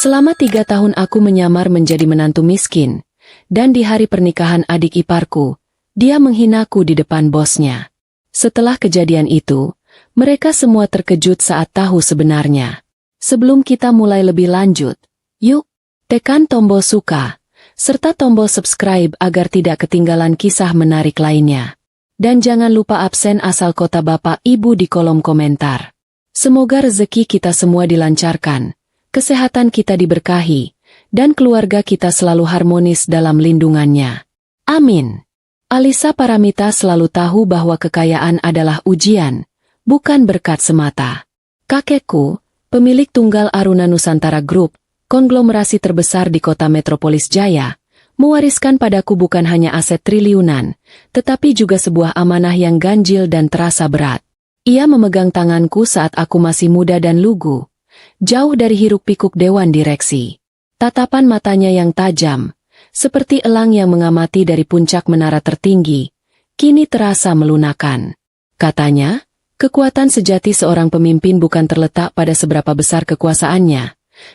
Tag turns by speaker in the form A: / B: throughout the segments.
A: Selama 3 tahun aku menyamar menjadi menantu miskin, dan di hari pernikahan adik iparku, dia menghinaku di depan bosnya. Setelah kejadian itu, mereka semua terkejut saat tahu sebenarnya. Sebelum kita mulai lebih lanjut, yuk, tekan tombol suka, serta tombol subscribe agar tidak ketinggalan kisah menarik lainnya. Dan jangan lupa absen asal kota Bapak Ibu di kolom komentar. Semoga rezeki kita semua dilancarkan, kesehatan kita diberkahi, dan keluarga kita selalu harmonis dalam lindungannya. Amin. Alisa Paramita selalu tahu bahwa kekayaan adalah ujian, bukan berkat semata. Kakekku, pemilik tunggal Aruna Nusantara Group, konglomerasi terbesar di kota metropolis Jaya, mewariskan padaku bukan hanya aset triliunan, tetapi juga sebuah amanah yang ganjil dan terasa berat. Ia memegang tanganku saat aku masih muda dan lugu, jauh dari hiruk-pikuk dewan direksi. Tatapan matanya yang tajam, seperti elang yang mengamati dari puncak menara tertinggi, kini terasa melunakan. Katanya, kekuatan sejati seorang pemimpin bukan terletak pada seberapa besar kekuasaannya,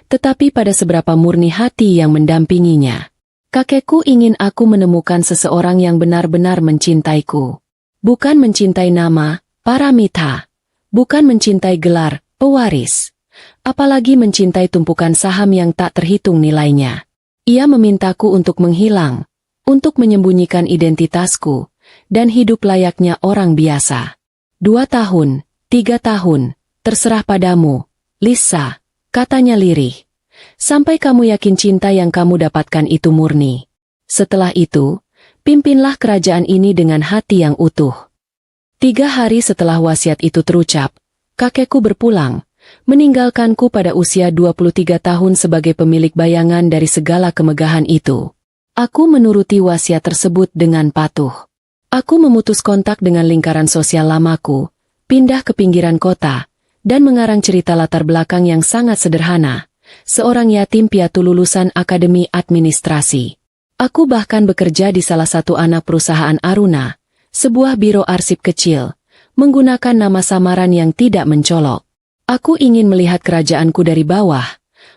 A: tetapi pada seberapa murni hati yang mendampinginya. Kakekku ingin aku menemukan seseorang yang benar-benar mencintaiku. Bukan mencintai nama, Paramita. Bukan mencintai gelar, pewaris. Apalagi mencintai tumpukan saham yang tak terhitung nilainya. Ia memintaku untuk menghilang, untuk menyembunyikan identitasku, dan hidup layaknya orang biasa. 2 tahun, 3 tahun, terserah padamu, Lisa, katanya lirih. Sampai kamu yakin cinta yang kamu dapatkan itu murni. Setelah itu, pimpinlah kerajaan ini dengan hati yang utuh. 3 hari setelah wasiat itu terucap, kakekku berpulang, meninggalkanku pada usia 23 tahun sebagai pemilik bayangan dari segala kemegahan itu. Aku menuruti wasiat tersebut dengan patuh. Aku memutus kontak dengan lingkaran sosial lamaku, pindah ke pinggiran kota, dan mengarang cerita latar belakang yang sangat sederhana. Seorang yatim piatu lulusan Akademi Administrasi. Aku bahkan bekerja di salah satu anak perusahaan Aruna, sebuah biro arsip kecil, menggunakan nama samaran yang tidak mencolok. Aku ingin melihat kerajaanku dari bawah,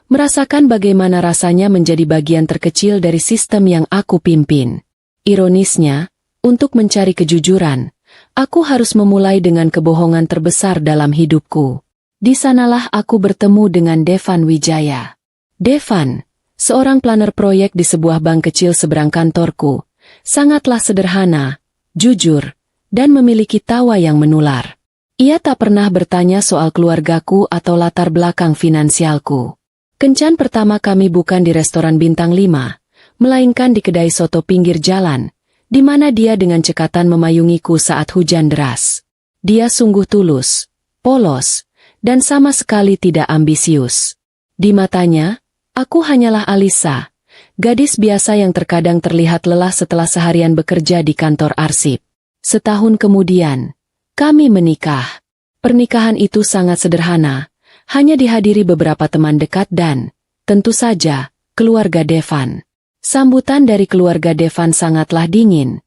A: merasakan bagaimana rasanya menjadi bagian terkecil dari sistem yang aku pimpin. Ironisnya, untuk mencari kejujuran, aku harus memulai dengan kebohongan terbesar dalam hidupku. Di sanalah aku bertemu dengan Devan Wijaya. Devan, seorang planner proyek di sebuah bank kecil seberang kantorku, sangatlah sederhana, jujur, dan memiliki tawa yang menular. Ia tak pernah bertanya soal keluargaku atau latar belakang finansialku. Kencan pertama kami bukan di restoran bintang 5, melainkan di kedai soto pinggir jalan, di mana dia dengan cekatan memayungiku saat hujan deras. Dia sungguh tulus, polos, dan sama sekali tidak ambisius. Di matanya, aku hanyalah Alisa, gadis biasa yang terkadang terlihat lelah setelah seharian bekerja di kantor arsip. Setahun kemudian, kami menikah. Pernikahan itu sangat sederhana, hanya dihadiri beberapa teman dekat dan, tentu saja, keluarga Devan. Sambutan dari keluarga Devan sangatlah dingin,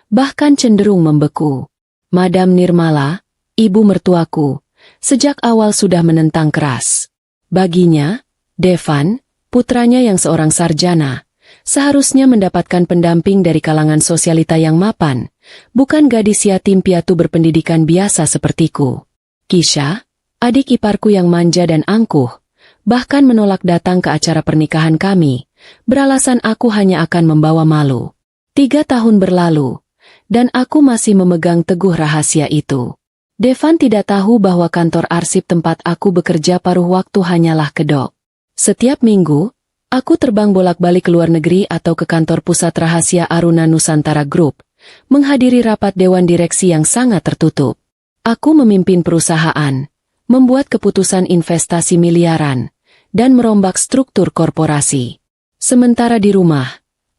A: bahkan cenderung membeku. Madam Nirmala, ibu mertuaku, sejak awal sudah menentang keras. Baginya, Devan, putranya yang seorang sarjana, seharusnya mendapatkan pendamping dari kalangan sosialita yang mapan, bukan gadis yatim piatu berpendidikan biasa sepertiku. Kisha, adik iparku yang manja dan angkuh, bahkan menolak datang ke acara pernikahan kami, beralasan aku hanya akan membawa malu. 3 tahun berlalu, dan aku masih memegang teguh rahasia itu. Devan tidak tahu bahwa kantor arsip tempat aku bekerja paruh waktu hanyalah kedok. Setiap minggu, aku terbang bolak-balik ke luar negeri atau ke kantor pusat rahasia Aruna Nusantara Group, menghadiri rapat dewan direksi yang sangat tertutup. Aku memimpin perusahaan, membuat keputusan investasi miliaran, dan merombak struktur korporasi. Sementara di rumah,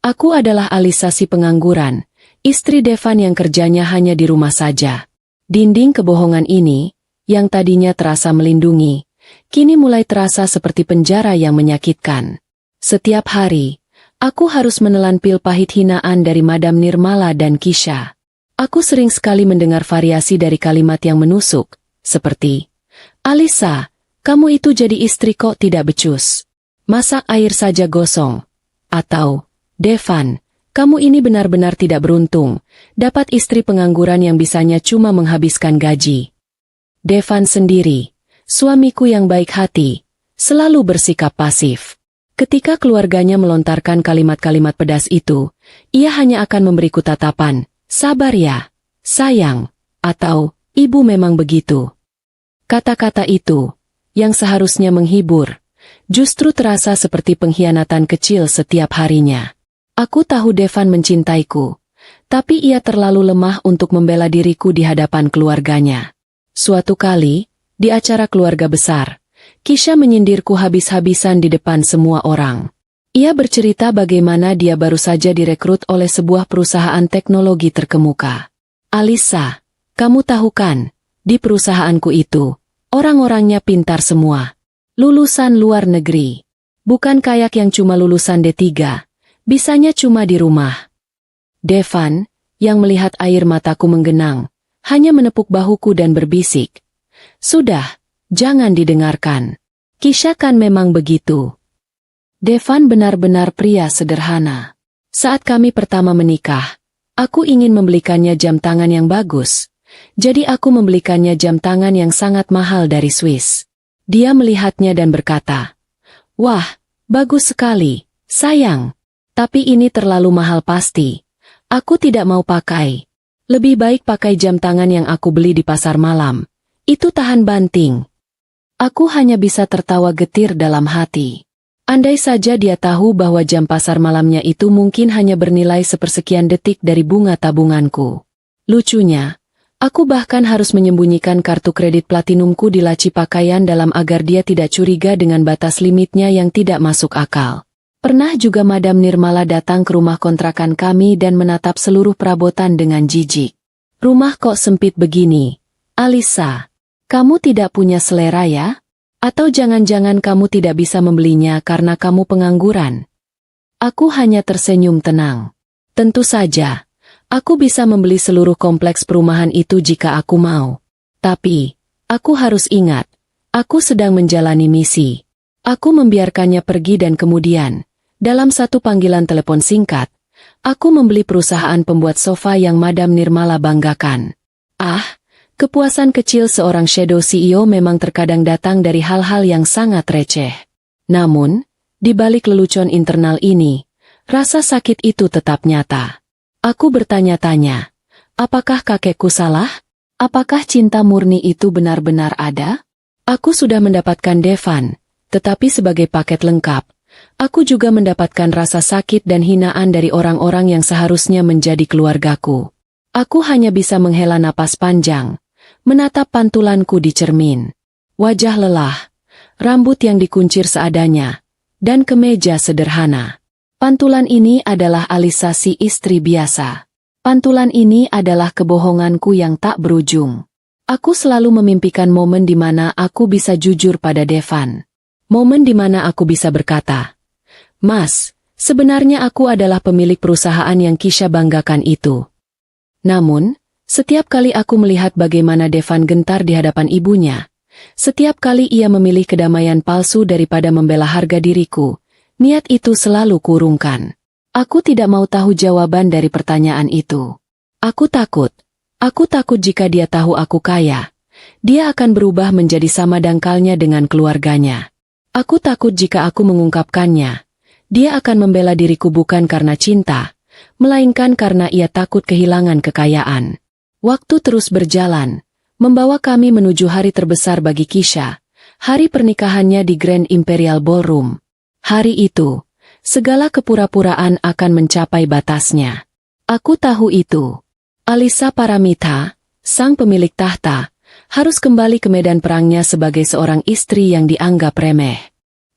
A: aku adalah Alisa si pengangguran, istri Devan yang kerjanya hanya di rumah saja. Dinding kebohongan ini, yang tadinya terasa melindungi, kini mulai terasa seperti penjara yang menyakitkan. Setiap hari, aku harus menelan pil pahit hinaan dari Madam Nirmala dan Kisha. Aku sering sekali mendengar variasi dari kalimat yang menusuk, seperti, "Alisa, kamu itu jadi istri kok tidak becus." Masak air saja gosong. Atau, Devan, kamu ini benar-benar tidak beruntung, dapat istri pengangguran yang bisanya cuma menghabiskan gaji. Devan sendiri, suamiku yang baik hati, selalu bersikap pasif. Ketika keluarganya melontarkan kalimat-kalimat pedas itu, ia hanya akan memberiku tatapan, sabar ya, sayang, atau, ibu memang begitu. Kata-kata itu, yang seharusnya menghibur, justru terasa seperti pengkhianatan kecil setiap harinya. Aku tahu Devan mencintaiku, tapi ia terlalu lemah untuk membela diriku di hadapan keluarganya. Suatu kali, di acara keluarga besar, Kisha menyindirku habis-habisan di depan semua orang. Ia bercerita bagaimana dia baru saja direkrut oleh sebuah perusahaan teknologi terkemuka. Alisa, kamu tahu kan, di perusahaanku itu, orang-orangnya pintar semua. Lulusan luar negeri. Bukan kayak yang cuma lulusan D3. Bisanya cuma di rumah. Devan, yang melihat air mataku menggenang, hanya menepuk bahuku dan berbisik. Sudah, jangan didengarkan. Kisha kan memang begitu. Devan benar-benar pria sederhana. Saat kami pertama menikah, aku ingin membelikannya jam tangan yang bagus. Jadi aku membelikannya jam tangan yang sangat mahal dari Swiss. Dia melihatnya dan berkata, "Wah, bagus sekali, sayang. Tapi ini terlalu mahal pasti. Aku tidak mau pakai. Lebih baik pakai jam tangan yang aku beli di pasar malam. Itu tahan banting." Aku hanya bisa tertawa getir dalam hati. Andai saja dia tahu bahwa jam pasar malamnya itu mungkin hanya bernilai sepersekian detik dari bunga tabunganku. Lucunya, aku bahkan harus menyembunyikan kartu kredit platinumku di laci pakaian dalam agar dia tidak curiga dengan batas limitnya yang tidak masuk akal. Pernah juga Madam Nirmala datang ke rumah kontrakan kami dan menatap seluruh perabotan dengan jijik. "Rumah kok sempit begini? Alisa, kamu tidak punya selera ya? Atau jangan-jangan kamu tidak bisa membelinya karena kamu pengangguran?" Aku hanya tersenyum tenang. Tentu saja, aku bisa membeli seluruh kompleks perumahan itu jika aku mau. Tapi, aku harus ingat, aku sedang menjalani misi. Aku membiarkannya pergi dan kemudian, dalam satu panggilan telepon singkat, aku membeli perusahaan pembuat sofa yang Madam Nirmala banggakan. Kepuasan kecil seorang shadow CEO memang terkadang datang dari hal-hal yang sangat receh. Namun, di balik lelucon internal ini, rasa sakit itu tetap nyata. Aku bertanya-tanya, apakah kakekku salah? Apakah cinta murni itu benar-benar ada? Aku sudah mendapatkan Devan, tetapi sebagai paket lengkap, aku juga mendapatkan rasa sakit dan hinaan dari orang-orang yang seharusnya menjadi keluargaku. Aku hanya bisa menghela napas panjang, menatap pantulanku di cermin. Wajah lelah, rambut yang dikuncir seadanya, dan kemeja sederhana. Pantulan ini adalah Alisa si istri biasa. Pantulan ini adalah kebohonganku yang tak berujung. Aku selalu memimpikan momen di mana aku bisa jujur pada Devan. Momen di mana aku bisa berkata, "Mas, sebenarnya aku adalah pemilik perusahaan yang Kisha banggakan itu." Namun, setiap kali aku melihat bagaimana Devan gentar di hadapan ibunya, setiap kali ia memilih kedamaian palsu daripada membela harga diriku, niat itu selalu kurungkan. Aku tidak mau tahu jawaban dari pertanyaan itu. Aku takut jika dia tahu aku kaya, dia akan berubah menjadi sama dangkalnya dengan keluarganya. Aku takut jika aku mengungkapkannya, dia akan membela diriku bukan karena cinta, melainkan karena ia takut kehilangan kekayaan. Waktu terus berjalan, membawa kami menuju hari terbesar bagi Kisha, hari pernikahannya di Grand Imperial Ballroom. Hari itu, segala kepura-puraan akan mencapai batasnya. Aku tahu itu. Alisa Paramita, sang pemilik tahta, harus kembali ke medan perangnya sebagai seorang istri yang dianggap remeh.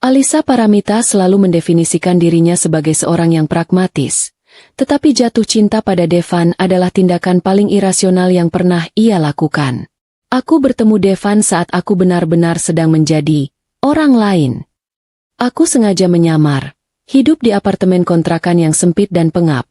A: Alisa Paramita selalu mendefinisikan dirinya sebagai seorang yang pragmatis, tetapi jatuh cinta pada Devan adalah tindakan paling irasional yang pernah ia lakukan. Aku bertemu Devan saat aku benar-benar sedang menjadi orang lain. Aku sengaja menyamar, hidup di apartemen kontrakan yang sempit dan pengap,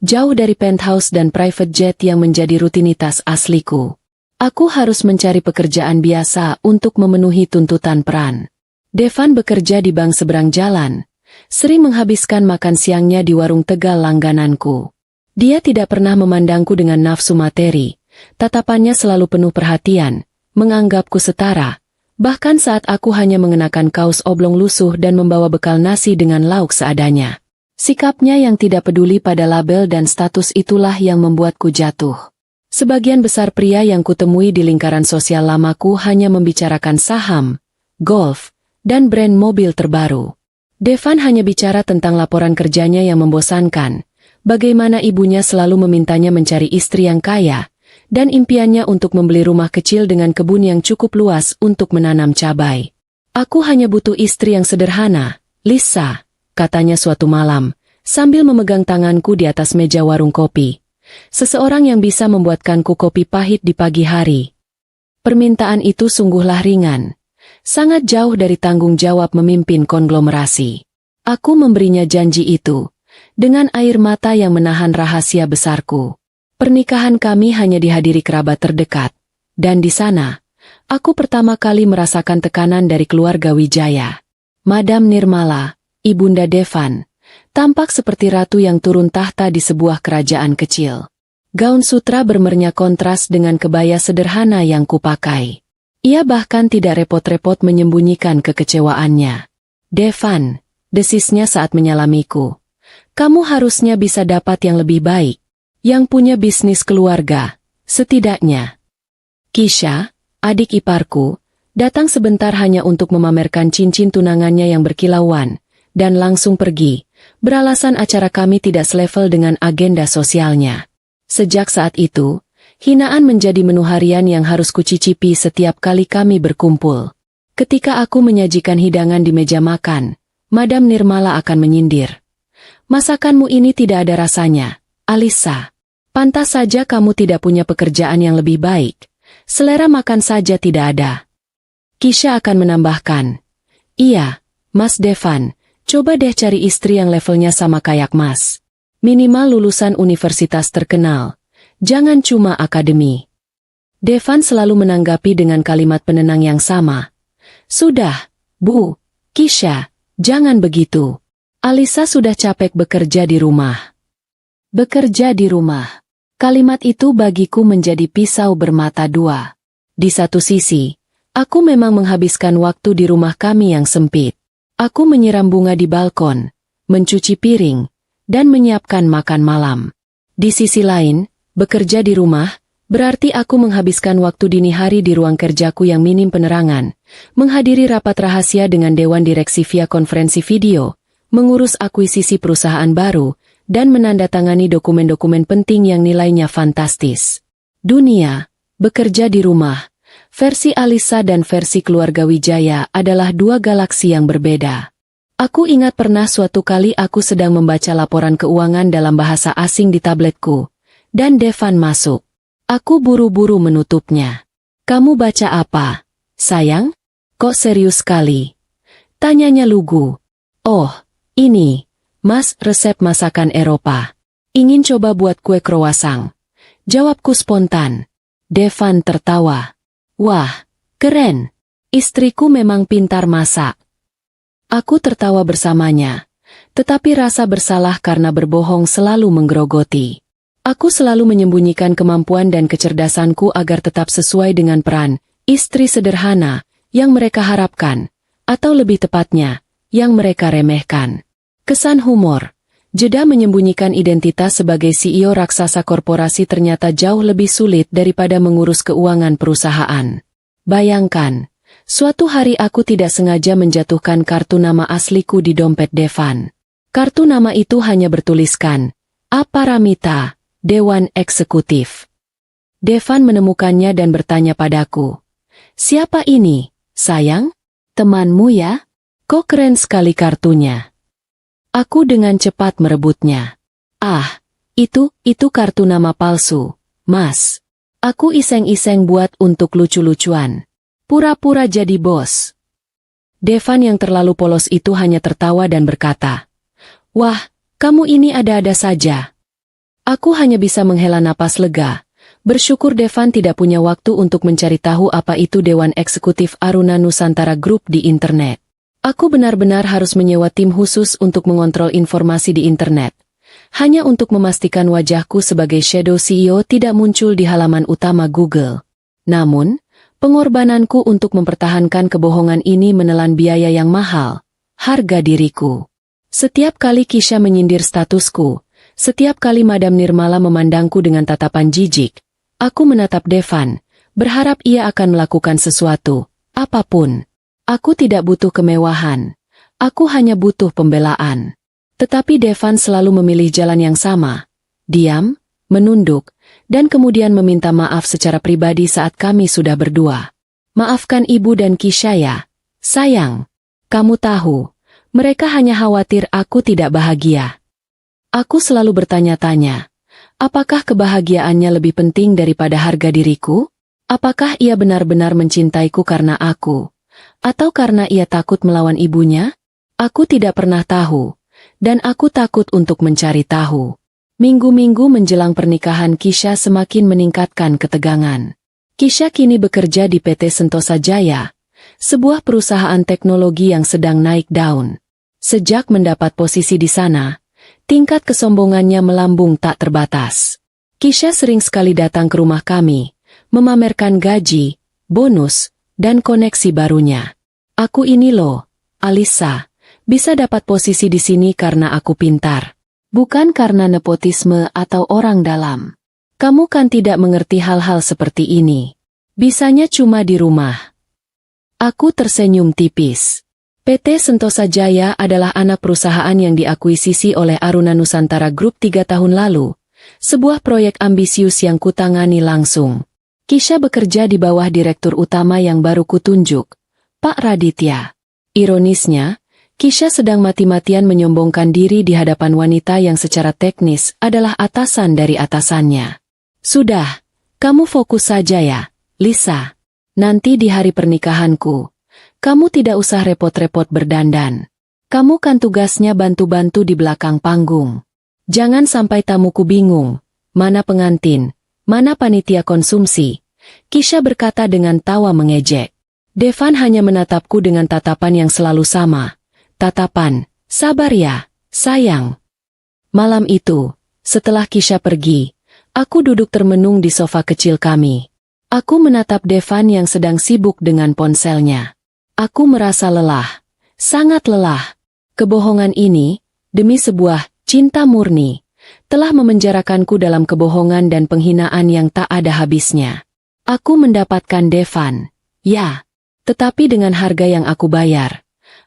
A: jauh dari penthouse dan private jet yang menjadi rutinitas asliku. Aku harus mencari pekerjaan biasa untuk memenuhi tuntutan peran. Devan bekerja di bank seberang jalan, sering menghabiskan makan siangnya di warung Tegal langgananku. Dia tidak pernah memandangku dengan nafsu materi, tatapannya selalu penuh perhatian, menganggapku setara, bahkan saat aku hanya mengenakan kaos oblong lusuh dan membawa bekal nasi dengan lauk seadanya. Sikapnya yang tidak peduli pada label dan status itulah yang membuatku jatuh. Sebagian besar pria yang kutemui di lingkaran sosial lamaku hanya membicarakan saham, golf, dan brand mobil terbaru. Devan hanya bicara tentang laporan kerjanya yang membosankan, bagaimana ibunya selalu memintanya mencari istri yang kaya, dan impiannya untuk membeli rumah kecil dengan kebun yang cukup luas untuk menanam cabai. Aku hanya butuh istri yang sederhana, Lisa, katanya suatu malam, sambil memegang tanganku di atas meja warung kopi. Seseorang yang bisa membuatkanku kopi pahit di pagi hari. Permintaan itu sungguhlah ringan. Sangat jauh dari tanggung jawab memimpin konglomerasi. Aku memberinya janji itu, dengan air mata yang menahan rahasia besarku. Pernikahan kami hanya dihadiri kerabat terdekat, dan di sana, aku pertama kali merasakan tekanan dari keluarga Wijaya. Madam Nirmala, Ibunda Devan, tampak seperti ratu yang turun tahta di sebuah kerajaan kecil. Gaun sutra bermernya kontras dengan kebaya sederhana yang kupakai. Ia bahkan tidak repot-repot menyembunyikan kekecewaannya. Devan, desisnya saat menyalamiku. Kamu harusnya bisa dapat yang lebih baik. Yang punya bisnis keluarga, setidaknya. Kisha, adik iparku, datang sebentar hanya untuk memamerkan cincin tunangannya yang berkilauan, dan langsung pergi, beralasan acara kami tidak selevel dengan agenda sosialnya. Sejak saat itu, hinaan menjadi menu harian yang harus kucicipi setiap kali kami berkumpul. Ketika aku menyajikan hidangan di meja makan, Madam Nirmala akan menyindir. Masakanmu ini tidak ada rasanya, Alisa. Pantas saja kamu tidak punya pekerjaan yang lebih baik. Selera makan saja tidak ada. Kisha akan menambahkan, iya, Mas Devan, coba deh cari istri yang levelnya sama kayak Mas. Minimal lulusan universitas terkenal. Jangan cuma akademi. Devan selalu menanggapi dengan kalimat penenang yang sama. Sudah, Bu, Kisha, jangan begitu. Alisa sudah capek bekerja di rumah. Bekerja di rumah. Kalimat itu bagiku menjadi pisau bermata dua. Di satu sisi, aku memang menghabiskan waktu di rumah kami yang sempit. Aku menyiram bunga di balkon, mencuci piring, dan menyiapkan makan malam. Di sisi lain, bekerja di rumah, berarti aku menghabiskan waktu dini hari di ruang kerjaku yang minim penerangan, menghadiri rapat rahasia dengan dewan direksi via konferensi video, mengurus akuisisi perusahaan baru, dan menandatangani dokumen-dokumen penting yang nilainya fantastis. Dunia, bekerja di rumah, versi Alisa dan versi keluarga Wijaya adalah dua galaksi yang berbeda. Aku ingat pernah suatu kali aku sedang membaca laporan keuangan dalam bahasa asing di tabletku, dan Devan masuk. Aku buru-buru menutupnya. Kamu baca apa, sayang? Kok serius sekali? Tanyanya lugu. Oh, ini, Mas, resep masakan Eropa. Ingin coba buat kue croissant. Jawabku spontan. Devan tertawa. Wah, keren. Istriku memang pintar masak. Aku tertawa bersamanya, tetapi rasa bersalah karena berbohong selalu menggerogoti. Aku selalu menyembunyikan kemampuan dan kecerdasanku agar tetap sesuai dengan peran istri sederhana yang mereka harapkan, atau lebih tepatnya, yang mereka remehkan. Kesan humor, jeda menyembunyikan identitas sebagai CEO raksasa korporasi ternyata jauh lebih sulit daripada mengurus keuangan perusahaan. Bayangkan, suatu hari aku tidak sengaja menjatuhkan kartu nama asliku di dompet Devan. Kartu nama itu hanya bertuliskan, Aparamita, Dewan Eksekutif. Devan menemukannya dan bertanya padaku, siapa ini, sayang? Temanmu ya? Kok keren sekali kartunya. Aku dengan cepat merebutnya. Ah, itu kartu nama palsu, Mas. Aku iseng-iseng buat untuk lucu-lucuan. Pura-pura jadi bos. Devan yang terlalu polos itu hanya tertawa dan berkata, wah, kamu ini ada-ada saja. Aku hanya bisa menghela napas lega. Bersyukur Devan tidak punya waktu untuk mencari tahu apa itu Dewan Eksekutif Aruna Nusantara Group di internet. Aku benar-benar harus menyewa tim khusus untuk mengontrol informasi di internet. Hanya untuk memastikan wajahku sebagai Shadow CEO tidak muncul di halaman utama Google. Namun, pengorbananku untuk mempertahankan kebohongan ini menelan biaya yang mahal. Harga diriku. Setiap kali Kisha menyindir statusku, setiap kali Madam Nirmala memandangku dengan tatapan jijik, aku menatap Devan, berharap ia akan melakukan sesuatu, apapun. Aku tidak butuh kemewahan. Aku hanya butuh pembelaan. Tetapi Devan selalu memilih jalan yang sama. Diam, menunduk, dan kemudian meminta maaf secara pribadi saat kami sudah berdua. Maafkan ibu dan Kisha ya. Sayang, kamu tahu. Mereka hanya khawatir aku tidak bahagia. Aku selalu bertanya-tanya, apakah kebahagiaannya lebih penting daripada harga diriku? Apakah ia benar-benar mencintaiku karena aku? Atau karena ia takut melawan ibunya? Aku tidak pernah tahu, dan aku takut untuk mencari tahu. Minggu-minggu menjelang pernikahan Kisha semakin meningkatkan ketegangan. Kisha kini bekerja di PT Sentosa Jaya, sebuah perusahaan teknologi yang sedang naik daun. Sejak mendapat posisi di sana, tingkat kesombongannya melambung tak terbatas. Kisha sering sekali datang ke rumah kami, memamerkan gaji, bonus, dan koneksi barunya. Aku ini loh, Alisa, bisa dapat posisi di sini karena aku pintar. Bukan karena nepotisme atau orang dalam. Kamu kan tidak mengerti hal-hal seperti ini. Bisanya cuma di rumah. Aku tersenyum tipis. PT Sentosa Jaya adalah anak perusahaan yang diakuisisi oleh Aruna Nusantara Group 3 tahun lalu. Sebuah proyek ambisius yang kutangani langsung. Kisha bekerja di bawah direktur utama yang baru kutunjuk, Pak Raditya. Ironisnya, Kisha sedang mati-matian menyombongkan diri di hadapan wanita yang secara teknis adalah atasan dari atasannya. Sudah, kamu fokus saja ya, Lisa. Nanti di hari pernikahanku, kamu tidak usah repot-repot berdandan. Kamu kan tugasnya bantu-bantu di belakang panggung. Jangan sampai tamuku bingung, mana pengantin, mana panitia konsumsi. Kisha berkata dengan tawa mengejek. Devan hanya menatapku dengan tatapan yang selalu sama. Tatapan, sabar ya, sayang. Malam itu, setelah Kisha pergi, aku duduk termenung di sofa kecil kami. Aku menatap Devan yang sedang sibuk dengan ponselnya. Aku merasa lelah, sangat lelah. Kebohongan ini, demi sebuah cinta murni, telah memenjarakanku dalam kebohongan dan penghinaan yang tak ada habisnya. Aku mendapatkan Devan, ya, tetapi dengan harga yang aku bayar.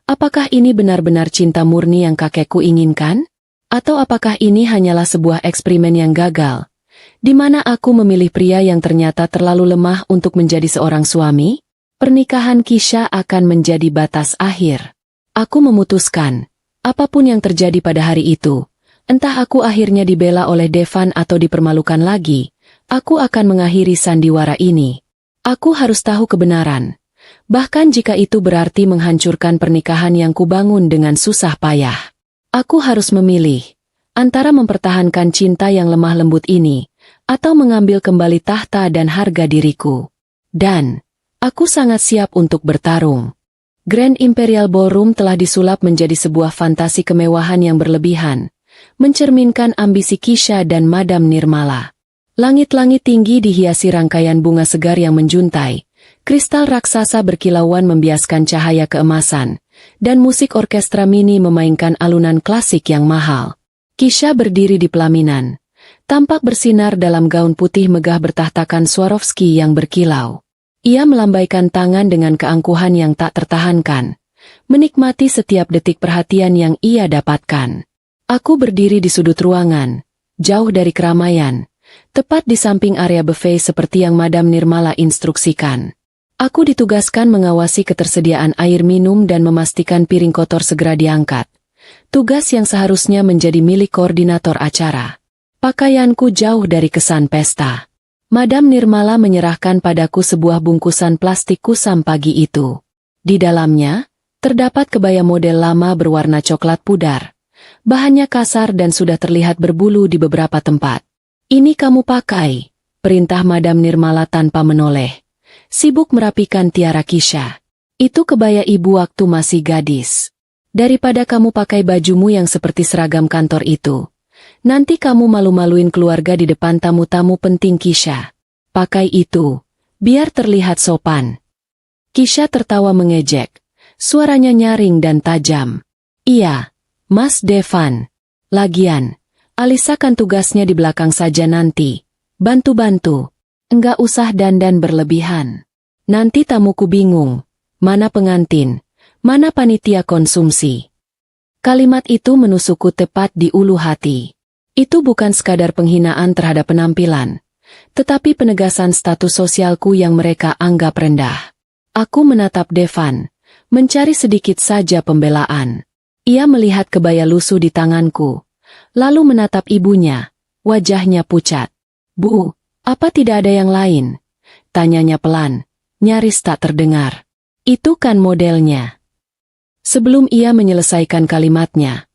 A: Apakah ini benar-benar cinta murni yang kakekku inginkan? Atau apakah ini hanyalah sebuah eksperimen yang gagal, di mana aku memilih pria yang ternyata terlalu lemah untuk menjadi seorang suami? Pernikahan Kisha akan menjadi batas akhir. Aku memutuskan, apapun yang terjadi pada hari itu, entah aku akhirnya dibela oleh Devan atau dipermalukan lagi, aku akan mengakhiri sandiwara ini. Aku harus tahu kebenaran. Bahkan jika itu berarti menghancurkan pernikahan yang kubangun dengan susah payah. Aku harus memilih, antara mempertahankan cinta yang lemah lembut ini, atau mengambil kembali tahta dan harga diriku. Dan aku sangat siap untuk bertarung. Grand Imperial Ballroom telah disulap menjadi sebuah fantasi kemewahan yang berlebihan, mencerminkan ambisi Kisha dan Madam Nirmala. Langit-langit tinggi dihiasi rangkaian bunga segar yang menjuntai, kristal raksasa berkilauan membiaskan cahaya keemasan, dan musik orkestra mini memainkan alunan klasik yang mahal. Kisha berdiri di pelaminan, tampak bersinar dalam gaun putih megah bertahtakan Swarovski yang berkilau. Ia melambaikan tangan dengan keangkuhan yang tak tertahankan, menikmati setiap detik perhatian yang ia dapatkan. Aku berdiri di sudut ruangan, jauh dari keramaian, tepat di samping area buffet seperti yang Madam Nirmala instruksikan. Aku ditugaskan mengawasi ketersediaan air minum dan memastikan piring kotor segera diangkat. Tugas yang seharusnya menjadi milik koordinator acara. Pakaianku jauh dari kesan pesta. Madam Nirmala menyerahkan padaku sebuah bungkusan plastik kusam pagi itu. Di dalamnya, terdapat kebaya model lama berwarna coklat pudar. Bahannya kasar dan sudah terlihat berbulu di beberapa tempat. Ini kamu pakai, perintah Madam Nirmala tanpa menoleh. Sibuk merapikan tiara Kisha. Itu kebaya ibu waktu masih gadis. Daripada kamu pakai bajumu yang seperti seragam kantor itu, nanti kamu malu-maluin keluarga di depan tamu-tamu penting Kisha. Pakai itu, biar terlihat sopan. Kisha tertawa mengejek, suaranya nyaring dan tajam. Iya, Mas Devan. Lagian, Alisa kan tugasnya di belakang saja nanti. Bantu-bantu. Enggak usah dandan berlebihan. Nanti tamuku bingung. Mana pengantin, mana panitia konsumsi. Kalimat itu menusukku tepat di ulu hati. Itu bukan sekadar penghinaan terhadap penampilan, tetapi penegasan status sosialku yang mereka anggap rendah. Aku menatap Devan, mencari sedikit saja pembelaan. Ia melihat kebaya lusuh di tanganku, lalu menatap ibunya, wajahnya pucat. Bu, apa tidak ada yang lain? Tanyanya pelan, nyaris tak terdengar. Itu kan modelnya. Sebelum ia menyelesaikan kalimatnya,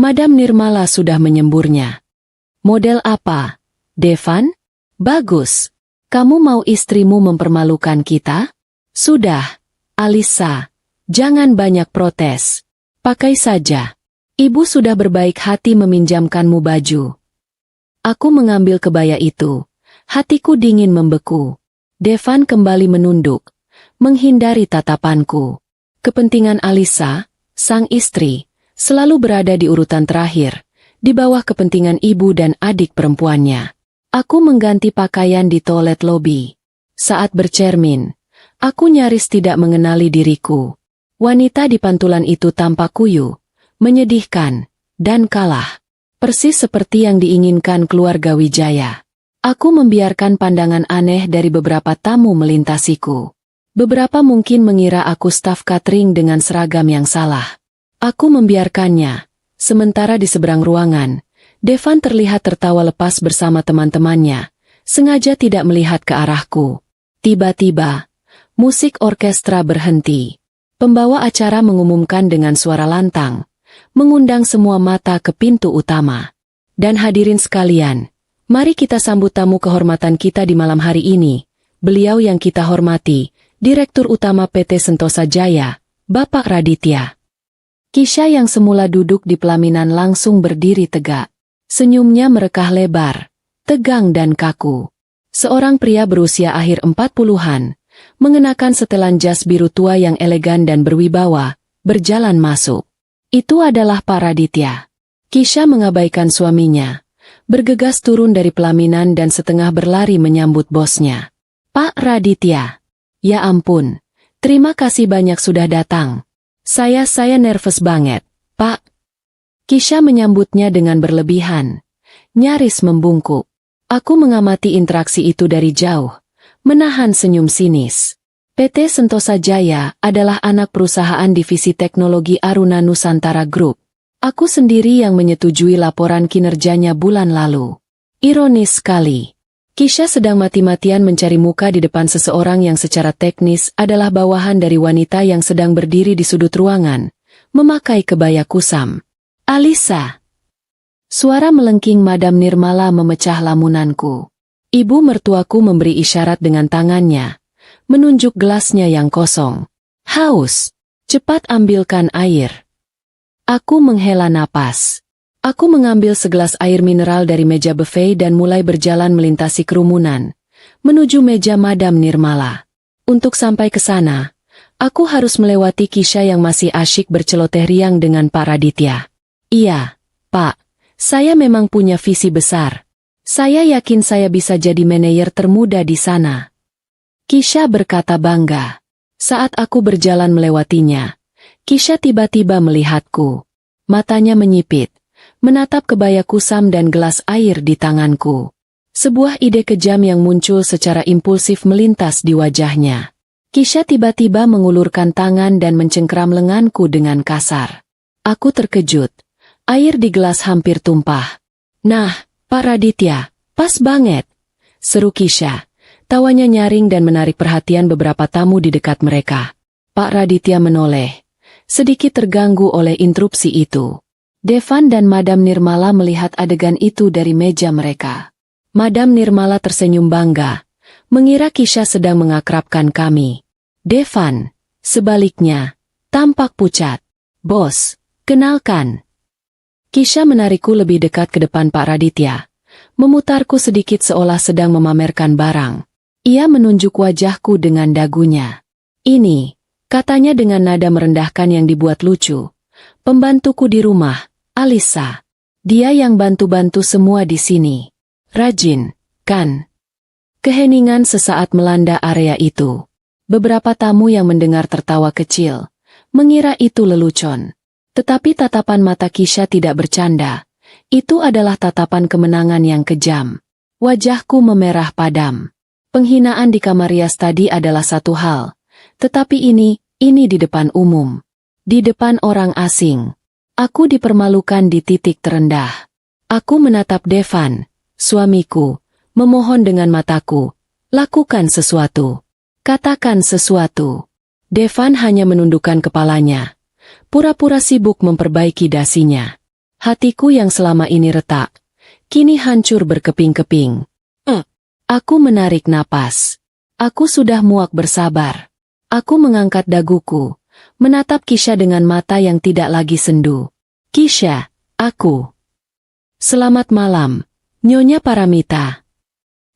A: Madam Nirmala sudah menyemburnya. Model apa? Devan? Bagus. Kamu mau istrimu mempermalukan kita? Sudah, Alisa. Jangan banyak protes. Pakai saja. Ibu sudah berbaik hati meminjamkanmu baju. Aku mengambil kebaya itu. Hatiku dingin membeku. Devan kembali menunduk, menghindari tatapanku. Kepentingan Alisa, sang istri, selalu berada di urutan terakhir, di bawah kepentingan ibu dan adik perempuannya. Aku mengganti pakaian di toilet lobi. Saat bercermin, aku nyaris tidak mengenali diriku. Wanita di pantulan itu tampak kuyu, menyedihkan, dan kalah. Persis seperti yang diinginkan keluarga Wijaya. Aku membiarkan pandangan aneh dari beberapa tamu melintasiku. Beberapa mungkin mengira aku staf catering dengan seragam yang salah. Aku membiarkannya. Sementara di seberang ruangan, Devan terlihat tertawa lepas bersama teman-temannya, sengaja tidak melihat ke arahku. Tiba-tiba, musik orkestra berhenti. Pembawa acara mengumumkan dengan suara lantang, mengundang semua mata ke pintu utama. Dan hadirin sekalian, mari kita sambut tamu kehormatan kita di malam hari ini. Beliau yang kita hormati, Direktur Utama PT Sentosa Jaya, Bapak Raditya. Kisha yang semula duduk di pelaminan langsung berdiri tegak. Senyumnya merekah lebar, tegang dan kaku. Seorang pria berusia akhir 40-an, mengenakan setelan jas biru tua yang elegan dan berwibawa, berjalan masuk. Itu adalah Pak Raditya. Kisha mengabaikan suaminya, bergegas turun dari pelaminan dan setengah berlari menyambut bosnya. Pak Raditya. Ya ampun, terima kasih banyak sudah datang. Saya nervous banget, Pak. Kisha menyambutnya dengan berlebihan, nyaris membungkuk. Aku mengamati interaksi itu dari jauh, menahan senyum sinis. PT Sentosa Jaya adalah anak perusahaan divisi teknologi Aruna Nusantara Group. Aku sendiri yang menyetujui laporan kinerjanya bulan lalu. Ironis sekali. Kisha sedang mati-matian mencari muka di depan seseorang yang secara teknis adalah bawahan dari wanita yang sedang berdiri di sudut ruangan, memakai kebaya kusam. Alisa. Suara melengking Madam Nirmala memecah lamunanku. Ibu mertuaku memberi isyarat dengan tangannya, menunjuk gelasnya yang kosong. Haus. Cepat ambilkan air. Aku menghela napas. Aku mengambil segelas air mineral dari meja buffet dan mulai berjalan melintasi kerumunan, menuju meja Madam Nirmala. Untuk sampai ke sana, aku harus melewati Kisha yang masih asyik berceloteh riang dengan Pak Raditya. Iya, Pak, saya memang punya visi besar. Saya yakin saya bisa jadi manajer termuda di sana. Kisha berkata bangga. Saat aku berjalan melewatinya, Kisha tiba-tiba melihatku. Matanya menyipit, menatap kebaya kusam dan gelas air di tanganku. Sebuah ide kejam yang muncul secara impulsif melintas di wajahnya. Kisha tiba-tiba mengulurkan tangan dan mencengkeram lenganku dengan kasar. Aku terkejut. Air di gelas hampir tumpah. Nah, Pak Raditya, pas banget, seru Kisha. Tawanya nyaring dan menarik perhatian beberapa tamu di dekat mereka. Pak Raditya menoleh, sedikit terganggu oleh interupsi itu. Devan dan Madam Nirmala melihat adegan itu dari meja mereka. Madam Nirmala tersenyum bangga, mengira Kisha sedang mengakrabkan kami. Devan, Sebaliknya, tampak pucat. "Bos, kenalkan." Kisha menarikku lebih dekat ke depan Pak Raditya, memutarku sedikit seolah sedang memamerkan barang. Ia menunjuk wajahku dengan dagunya. "Ini," katanya dengan nada merendahkan yang dibuat lucu, "pembantuku di rumah, Alisa. Dia yang bantu-bantu semua di sini. Rajin, kan?" Keheningan sesaat melanda area itu. Beberapa tamu yang mendengar tertawa kecil, mengira itu lelucon. Tetapi tatapan mata Kisha tidak bercanda. Itu adalah tatapan kemenangan yang kejam. Wajahku memerah padam. Penghinaan di kamar rias tadi adalah satu hal. Tetapi ini di depan umum. Di depan orang asing. Aku dipermalukan di titik terendah. Aku menatap Devan, suamiku, memohon dengan mataku. "Lakukan sesuatu. Katakan sesuatu." Devan hanya menundukkan kepalanya. Pura-pura sibuk memperbaiki dasinya. Hatiku yang selama ini retak, kini hancur berkeping-keping. Aku menarik napas. Aku sudah muak bersabar. Aku mengangkat daguku, menatap Kisha dengan mata yang tidak lagi sendu. "Kisha, aku." "Selamat malam, Nyonya Paramita."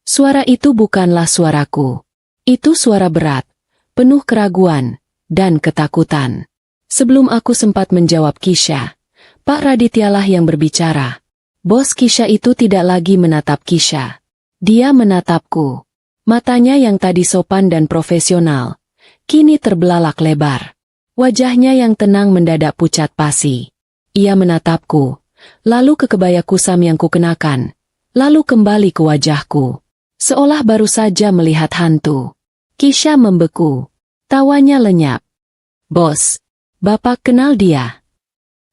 A: Suara itu bukanlah suaraku. Itu suara berat, penuh keraguan, dan ketakutan. Sebelum aku sempat menjawab Kisha, Pak Radityalah yang berbicara. Bos Kisha itu tidak lagi menatap Kisha. Dia menatapku. Matanya yang tadi sopan dan profesional, kini terbelalak lebar. Wajahnya yang tenang mendadak pucat pasi. Ia menatapku, lalu ke kebaya kusam yang kukenakan, lalu kembali ke wajahku. Seolah baru saja melihat hantu. Kisha membeku. Tawanya lenyap. "Bos, Bapak kenal dia?"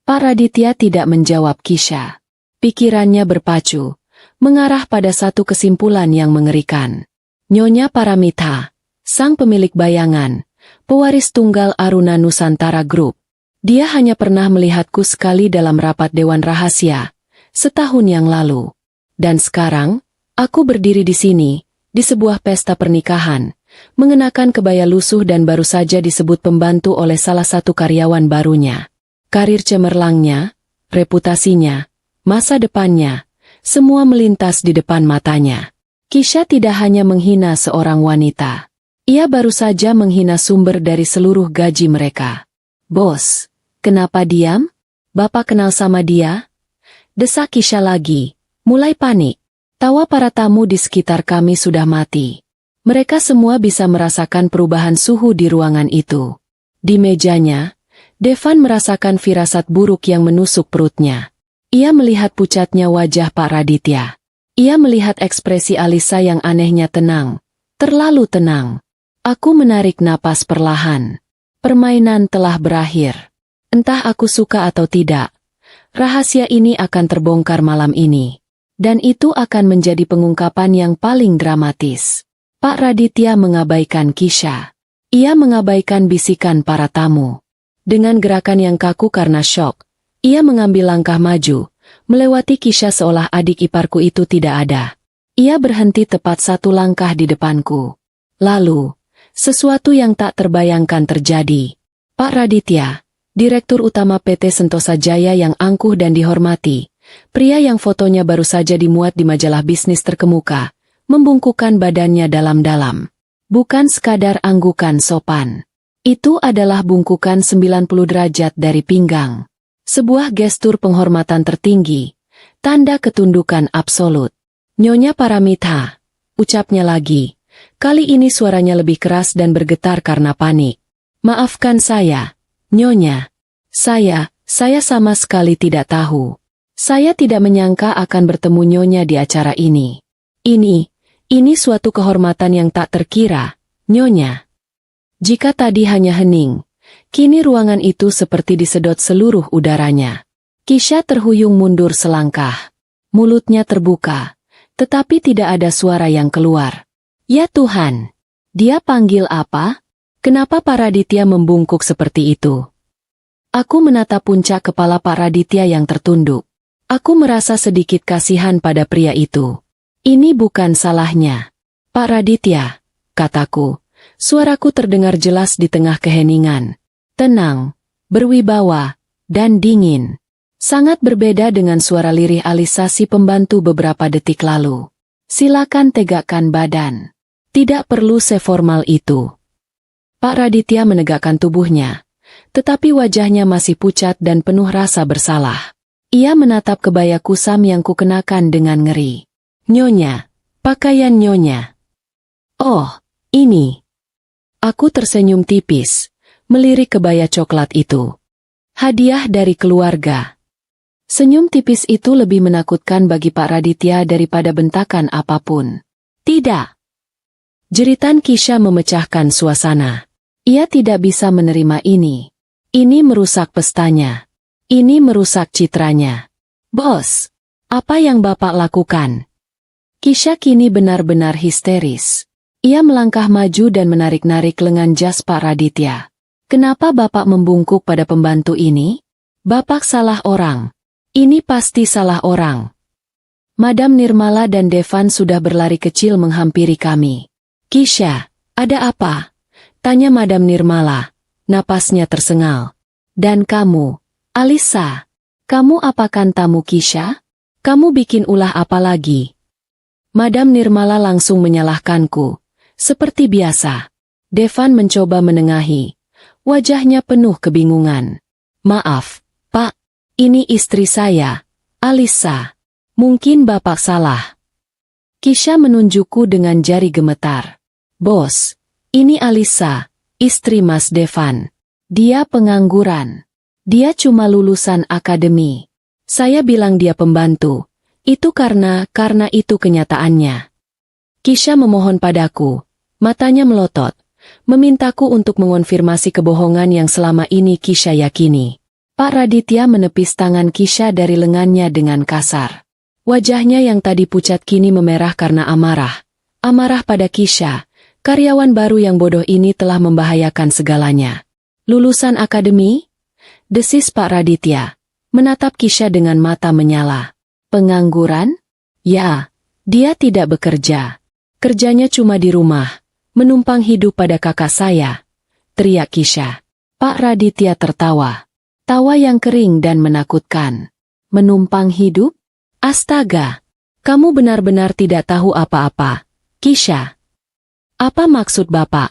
A: Pak Raditya tidak menjawab Kisha. Pikirannya berpacu, mengarah pada satu kesimpulan yang mengerikan. Nyonya Paramita, sang pemilik bayangan, pewaris tunggal Aruna Nusantara Group. Dia hanya pernah melihatku sekali dalam rapat Dewan Rahasia, setahun yang lalu. Dan sekarang, aku berdiri di sini, di sebuah pesta pernikahan, mengenakan kebaya lusuh dan baru saja disebut pembantu oleh salah satu karyawan barunya. Karir cemerlangnya, reputasinya, masa depannya, semua melintas di depan matanya. Kisha tidak hanya menghina seorang wanita. Ia baru saja menghina sumber dari seluruh gaji mereka. "Bos, kenapa diam? Bapak kenal sama dia?" Desak Kisha lagi, mulai panik. Tawa para tamu di sekitar kami sudah mati. Mereka semua bisa merasakan perubahan suhu di ruangan itu. Di mejanya, Devan merasakan firasat buruk yang menusuk perutnya. Ia melihat pucatnya wajah Pak Raditya. Ia melihat ekspresi Alisa yang anehnya tenang. Terlalu tenang. Aku menarik napas perlahan. Permainan telah berakhir. Entah aku suka atau tidak, rahasia ini akan terbongkar malam ini. Dan itu akan menjadi pengungkapan yang paling dramatis. Pak Raditya mengabaikan Kisha. Ia mengabaikan bisikan para tamu. Dengan gerakan yang kaku karena syok, ia mengambil langkah maju, melewati Kisha seolah adik iparku itu tidak ada. Ia berhenti tepat satu langkah di depanku. Lalu, sesuatu yang tak terbayangkan terjadi. Pak Raditya, Direktur Utama PT Sentosa Jaya yang angkuh dan dihormati, pria yang fotonya baru saja dimuat di majalah bisnis terkemuka, membungkukkan badannya dalam-dalam. Bukan sekadar anggukan sopan. Itu adalah bungkukan 90 derajat dari pinggang. Sebuah gestur penghormatan tertinggi, tanda ketundukan absolut. "Nyonya Paramita," ucapnya lagi. Kali ini suaranya lebih keras dan bergetar karena panik. "Maafkan saya, Nyonya. Saya sama sekali tidak tahu. Saya tidak menyangka akan bertemu Nyonya di acara ini. Ini suatu kehormatan yang tak terkira, Nyonya." Jika tadi hanya hening, kini ruangan itu seperti disedot seluruh udaranya. Kisha terhuyung mundur selangkah. Mulutnya terbuka, tetapi tidak ada suara yang keluar. Ya Tuhan! Dia panggil apa? Kenapa Pak Raditya membungkuk seperti itu? Aku menatap puncak kepala Pak Raditya yang tertunduk. Aku merasa sedikit kasihan pada pria itu. Ini bukan salahnya. "Pak Raditya," kataku, Suaraku terdengar jelas di tengah keheningan. Tenang, berwibawa, dan dingin. Sangat berbeda dengan suara lirih Alisa si pembantu beberapa detik lalu. Silakan tegakkan badan. Tidak perlu seformal itu. Pak Raditya menegakkan tubuhnya, tetapi wajahnya masih pucat dan penuh rasa bersalah. Ia menatap kebaya kusam yang kukenakan dengan ngeri. Nyonya, pakaian Nyonya. Oh, ini. Aku tersenyum tipis, melirik kebaya coklat itu. Hadiah dari keluarga. Senyum tipis itu lebih menakutkan bagi Pak Raditya daripada bentakan apapun. Tidak. Jeritan Kisha memecahkan suasana. Ia tidak bisa menerima ini. Ini merusak pestanya. Ini merusak citranya. Bos, apa yang Bapak lakukan? Kisha kini benar-benar histeris. Ia melangkah maju dan menarik-narik lengan jas Pak Raditya. Kenapa Bapak membungkuk pada pembantu ini? Bapak salah orang. Ini pasti salah orang. Madam Nirmala dan Devan sudah berlari kecil menghampiri kami. Kisha, ada apa? Tanya Madam Nirmala. Napasnya tersengal. Dan kamu, Alisa, kamu apakan tamu Kisha? Kamu bikin ulah apa lagi? Madam Nirmala langsung menyalahkanku. Seperti biasa, Devan mencoba menengahi. Wajahnya penuh kebingungan. Maaf, Pak, ini istri saya, Alisa. Mungkin Bapak salah. Kisha menunjukku dengan jari gemetar. Bos, ini Alisa, istri Mas Devan. Dia pengangguran. Dia cuma lulusan akademi. Saya bilang dia pembantu. Itu karena itu kenyataannya. Kisha memohon padaku, matanya melotot, memintaku untuk mengonfirmasi kebohongan yang selama ini Kisha yakini. Pak Raditya menepis tangan Kisha dari lengannya dengan kasar. Wajahnya yang tadi pucat kini memerah karena amarah. Amarah pada Kisha, karyawan baru yang bodoh ini telah membahayakan segalanya. Lulusan akademi? Desis Pak Raditya, menatap Kisha dengan mata menyala. Pengangguran? Ya, dia tidak bekerja. Kerjanya cuma di rumah, menumpang hidup pada kakak saya. Teriak Kisha. Pak Raditya tertawa. Tawa yang kering dan menakutkan. Menumpang hidup? Astaga, kamu benar-benar tidak tahu apa-apa. Kisha. Apa maksud Bapak?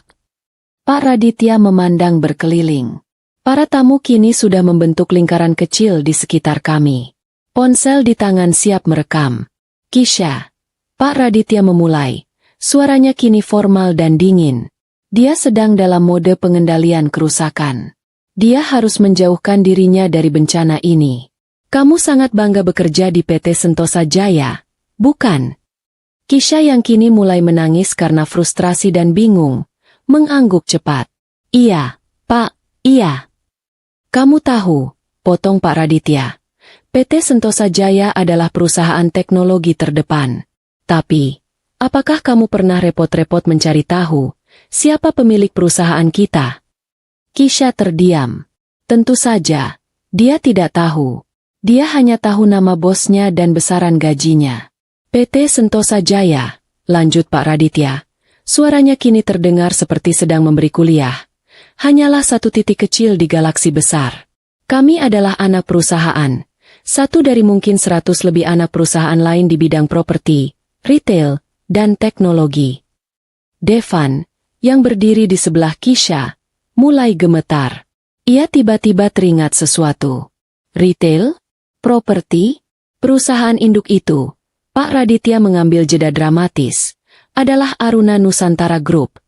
A: Pak Raditya memandang berkeliling. Para tamu kini sudah membentuk lingkaran kecil di sekitar kami. Ponsel di tangan siap merekam. Kisha. Pak Raditya memulai. Suaranya kini formal dan dingin. Dia sedang dalam mode pengendalian kerusakan. Dia harus menjauhkan dirinya dari bencana ini. Kamu sangat bangga bekerja di PT Sentosa Jaya, bukan? Kisha yang kini mulai menangis karena frustrasi dan bingung, mengangguk cepat. Iya, Pak, iya. Kamu tahu, potong Pak Raditya. PT Sentosa Jaya adalah perusahaan teknologi terdepan. Tapi, apakah kamu pernah repot-repot mencari tahu, siapa pemilik perusahaan kita? Kisha terdiam. Tentu saja, dia tidak tahu. Dia hanya tahu nama bosnya dan besaran gajinya. PT Sentosa Jaya, lanjut Pak Raditya. Suaranya kini terdengar seperti sedang memberi kuliah. Hanyalah satu titik kecil di galaksi besar. Kami adalah anak perusahaan. Satu dari mungkin 100 lebih anak perusahaan lain di bidang properti, retail, dan teknologi. Devan, yang berdiri di sebelah Kisha, mulai gemetar. Ia tiba-tiba teringat sesuatu. Retail? Properti? Perusahaan induk itu, Pak Raditya mengambil jeda dramatis, adalah Aruna Nusantara Group.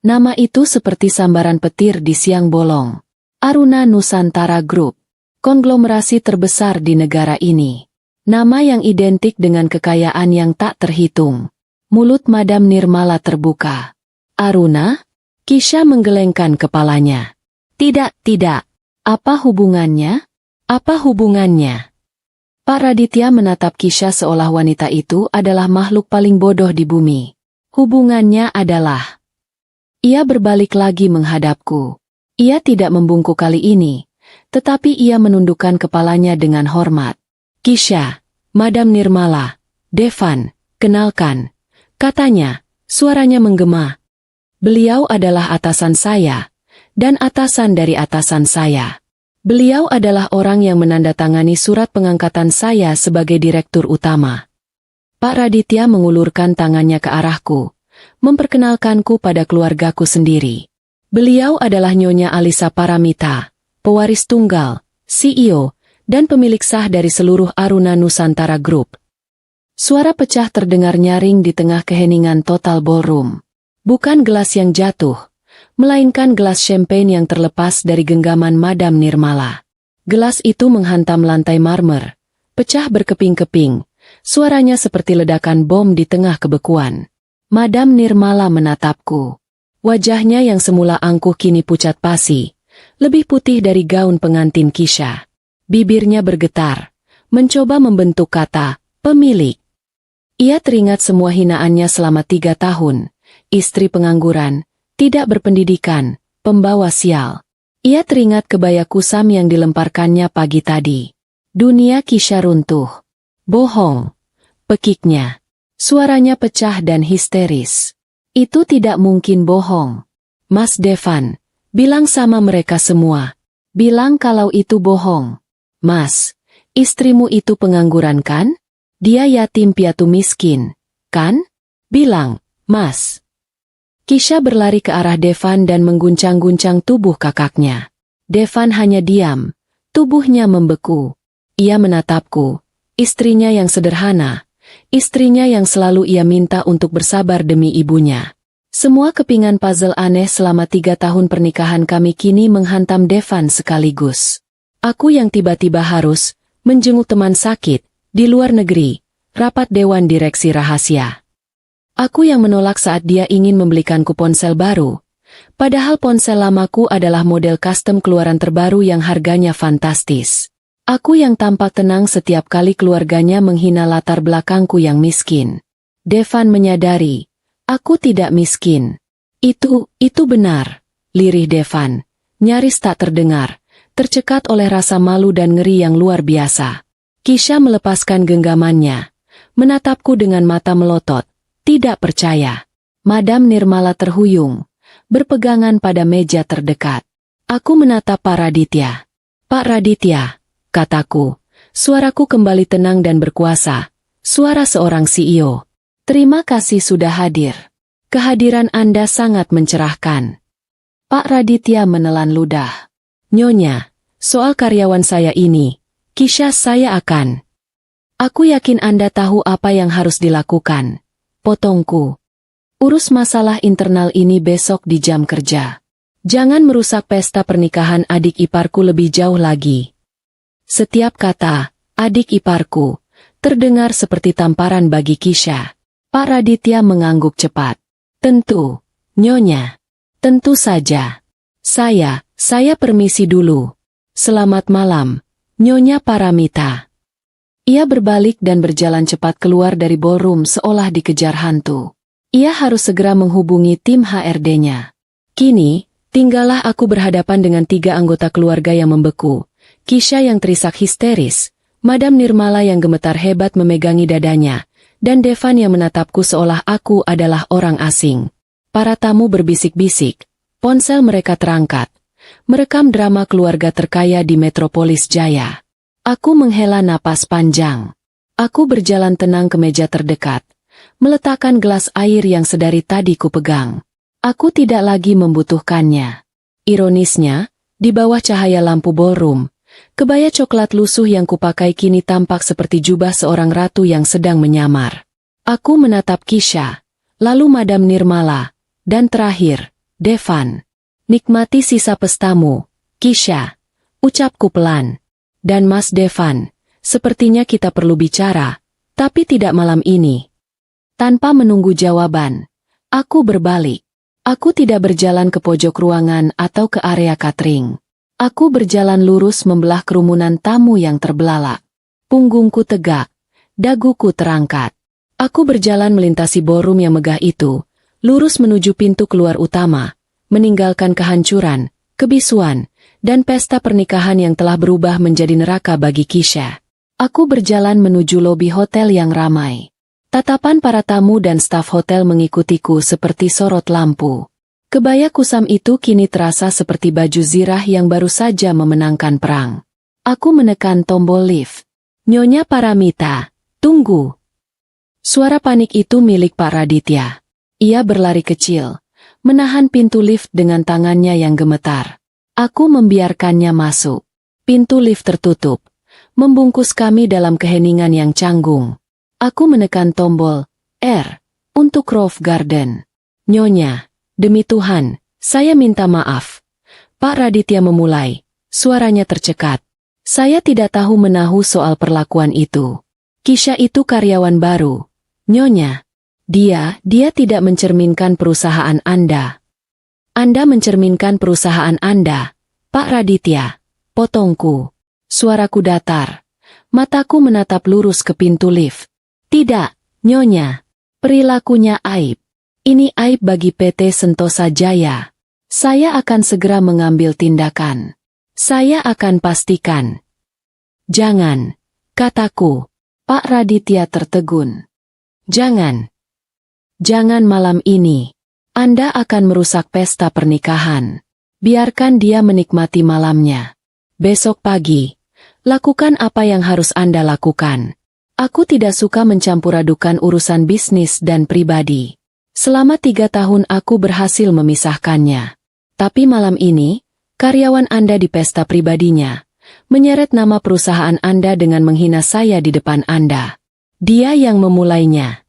A: Nama itu seperti sambaran petir di siang bolong. Aruna Nusantara Group, konglomerasi terbesar di negara ini. Nama yang identik dengan kekayaan yang tak terhitung. Mulut Madam Nirmala terbuka. Aruna? Kisha menggelengkan kepalanya. Tidak. Apa hubungannya? Apa hubungannya? Pak Raditya menatap Kisha seolah wanita itu adalah makhluk paling bodoh di bumi. Hubungannya adalah... Ia berbalik lagi menghadapku. Ia tidak membungkuk kali ini, tetapi ia menundukkan kepalanya dengan hormat. Kisha, Madam Nirmala, Devan, kenalkan. Katanya, suaranya menggema. Beliau adalah atasan saya, dan atasan dari atasan saya. Beliau adalah orang yang menandatangani surat pengangkatan saya sebagai direktur utama. Pak Raditya mengulurkan tangannya ke arahku, memperkenalkanku pada keluargaku sendiri. Beliau adalah Nyonya Alisa Paramita, pewaris tunggal, CEO, dan pemilik sah dari seluruh Aruna Nusantara Group. Suara pecah terdengar nyaring di tengah keheningan total ballroom. Bukan gelas yang jatuh, melainkan gelas champagne yang terlepas dari genggaman Madam Nirmala. Gelas itu menghantam lantai marmer, pecah berkeping-keping, suaranya seperti ledakan bom di tengah kebekuan. Madam Nirmala menatapku. Wajahnya yang semula angkuh kini pucat pasi, lebih putih dari gaun pengantin Kisha. Bibirnya bergetar, mencoba membentuk kata, pemilik. Ia teringat semua hinaannya selama 3 tahun, istri pengangguran, tidak berpendidikan, pembawa sial. Ia teringat kebaya kusam yang dilemparkannya pagi tadi. Dunia Kisha runtuh. Bohong. Pekiknya. Suaranya pecah dan histeris. Itu tidak mungkin bohong. Mas Devan, bilang sama mereka semua. Bilang kalau itu bohong. Mas, istrimu itu pengangguran kan? Dia yatim piatu miskin, kan? Bilang, Mas. Kisha berlari ke arah Devan dan mengguncang-guncang tubuh kakaknya. Devan hanya diam, tubuhnya membeku. Ia menatapku, istrinya yang sederhana, istrinya yang selalu ia minta untuk bersabar demi ibunya. Semua kepingan puzzle aneh selama 3 tahun pernikahan kami kini menghantam Devan sekaligus. Aku yang tiba-tiba harus menjenguk teman sakit di luar negeri, rapat dewan direksi rahasia. Aku yang menolak saat dia ingin membelikanku ponsel baru, padahal ponsel lamaku adalah model custom keluaran terbaru yang harganya fantastis. Aku yang tampak tenang setiap kali keluarganya menghina latar belakangku yang miskin. Devan menyadari, aku tidak miskin. Itu benar, lirih Devan, nyaris tak terdengar, tercekat oleh rasa malu dan ngeri yang luar biasa. Kisha melepaskan genggamannya, menatapku dengan mata melotot. Tidak percaya. Madam Nirmala terhuyung, berpegangan pada meja terdekat. Aku menatap Pak Raditya. Pak Raditya, kataku, suaraku kembali tenang dan berkuasa, suara seorang CEO. Terima kasih sudah hadir. Kehadiran Anda sangat mencerahkan. Pak Raditya menelan ludah. Nyonya, soal karyawan saya ini, Kisha saya akan. Aku yakin Anda tahu apa yang harus dilakukan. Potongku. Urus masalah internal ini besok di jam kerja. Jangan merusak pesta pernikahan adik iparku lebih jauh lagi. Setiap kata, adik iparku, terdengar seperti tamparan bagi Kisha. Pak Raditya mengangguk cepat. Tentu, Nyonya. Tentu saja. Saya permisi dulu. Selamat malam, Nyonya Paramita. Ia berbalik dan berjalan cepat keluar dari ballroom seolah dikejar hantu. Ia harus segera menghubungi tim HRD-nya. Kini, tinggallah aku berhadapan dengan 3 anggota keluarga yang membeku. Kisha yang terisak histeris, Madam Nirmala yang gemetar hebat memegangi dadanya, dan Devan yang menatapku seolah aku adalah orang asing. Para tamu berbisik-bisik, ponsel mereka terangkat, merekam drama keluarga terkaya di Metropolis Jaya. Aku menghela napas panjang. Aku berjalan tenang ke meja terdekat, meletakkan gelas air yang sedari tadi kupegang. Aku tidak lagi membutuhkannya. Ironisnya, di bawah cahaya lampu ballroom, kebaya coklat lusuh yang kupakai kini tampak seperti jubah seorang ratu yang sedang menyamar. Aku menatap Kisha, lalu Madam Nirmala, dan terakhir, Devan. Nikmati sisa pestamu, Kisha, ucapku pelan. Dan Mas Devan, sepertinya kita perlu bicara, tapi tidak malam ini. Tanpa menunggu jawaban, aku berbalik. Aku tidak berjalan ke pojok ruangan atau ke area catering. Aku berjalan lurus membelah kerumunan tamu yang terbelalak. Punggungku tegak, daguku terangkat. Aku berjalan melintasi ballroom yang megah itu, lurus menuju pintu keluar utama, meninggalkan kehancuran, kebisuan, dan pesta pernikahan yang telah berubah menjadi neraka bagi Kisha. Aku berjalan menuju lobi hotel yang ramai. Tatapan para tamu dan staf hotel mengikutiku seperti sorot lampu. Kebaya kusam itu kini terasa seperti baju zirah yang baru saja memenangkan perang. Aku menekan tombol lift. Nyonya Paramita, tunggu. Suara panik itu milik Pak Raditya. Ia berlari kecil, menahan pintu lift dengan tangannya yang gemetar. Aku membiarkannya masuk. Pintu lift tertutup, membungkus kami dalam keheningan yang canggung. Aku menekan tombol R untuk Roof Garden. Nyonya, demi Tuhan, saya minta maaf. Pak Raditya memulai, suaranya tercekat. Saya tidak tahu menahu soal perlakuan itu. Kisha itu karyawan baru. Nyonya, dia tidak mencerminkan perusahaan Anda. Anda mencerminkan perusahaan Anda, Pak Raditya. Potongku. Suaraku datar. Mataku menatap lurus ke pintu lift. Tidak, Nyonya. Perilakunya aib. Ini aib bagi PT Sentosa Jaya. Saya akan segera mengambil tindakan. Saya akan pastikan. Jangan, kataku. Pak Raditya tertegun. Jangan. Jangan malam ini. Anda akan merusak pesta pernikahan. Biarkan dia menikmati malamnya. Besok pagi, lakukan apa yang harus Anda lakukan. Aku tidak suka mencampur-adukan urusan bisnis dan pribadi. Selama 3 tahun aku berhasil memisahkannya. Tapi malam ini, karyawan Anda di pesta pribadinya menyeret nama perusahaan Anda dengan menghina saya di depan Anda. Dia yang memulainya.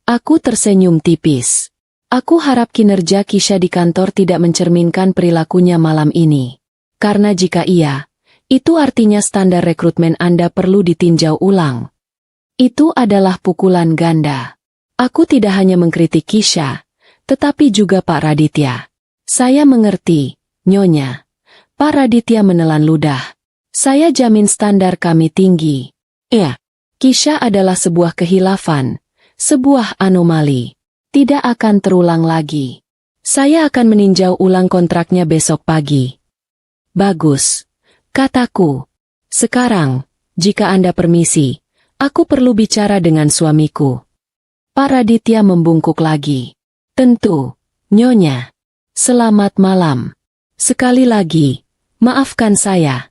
A: Aku tersenyum tipis. Aku harap kinerja Kisha di kantor tidak mencerminkan perilakunya malam ini. Karena jika iya, itu artinya standar rekrutmen Anda perlu ditinjau ulang. Itu adalah pukulan ganda. Aku tidak hanya mengkritik Kisha, tetapi juga Pak Raditya. Saya mengerti, Nyonya. Pak Raditya menelan ludah. Saya jamin standar kami tinggi. Ya, Kisha adalah sebuah kehilafan. Sebuah anomali. Tidak akan terulang lagi. Saya akan meninjau ulang kontraknya besok pagi. Bagus. Kataku. Sekarang, jika Anda permisi, aku perlu bicara dengan suamiku. Pak Raditya membungkuk lagi. Tentu, Nyonya. Selamat malam. Sekali lagi, maafkan saya.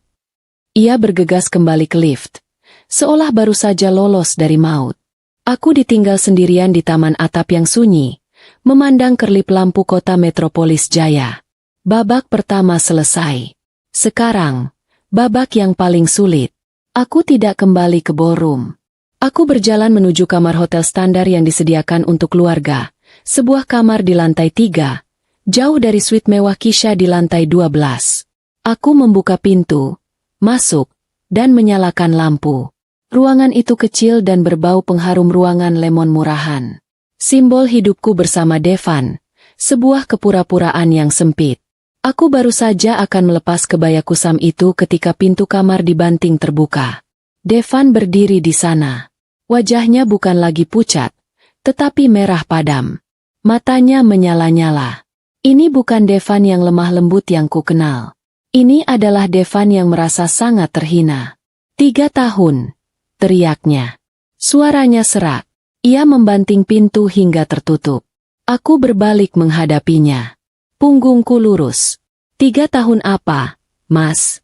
A: Ia bergegas kembali ke lift. Seolah baru saja lolos dari maut. Aku ditinggal sendirian di taman atap yang sunyi, memandang kerlip lampu kota metropolis Jaya. Babak pertama selesai. Sekarang, babak yang paling sulit. Aku tidak kembali ke ballroom. Aku berjalan menuju kamar hotel standar yang disediakan untuk keluarga, sebuah kamar di lantai 3, jauh dari suite mewah Kisha di lantai 12. Aku membuka pintu, masuk, dan menyalakan lampu. Ruangan itu kecil dan berbau pengharum ruangan lemon murahan. Simbol hidupku bersama Devan, sebuah kepura-puraan yang sempit. Aku baru saja akan melepas kebaya kusam itu ketika pintu kamar dibanting terbuka. Devan berdiri di sana. Wajahnya bukan lagi pucat, tetapi merah padam. Matanya menyala-nyala. Ini bukan Devan yang lemah lembut yang ku kenal. Ini adalah Devan yang merasa sangat terhina. 3 tahun. Teriaknya. Suaranya serak. Ia membanting pintu hingga tertutup. Aku berbalik menghadapinya. Punggungku lurus. 3 tahun apa, Mas?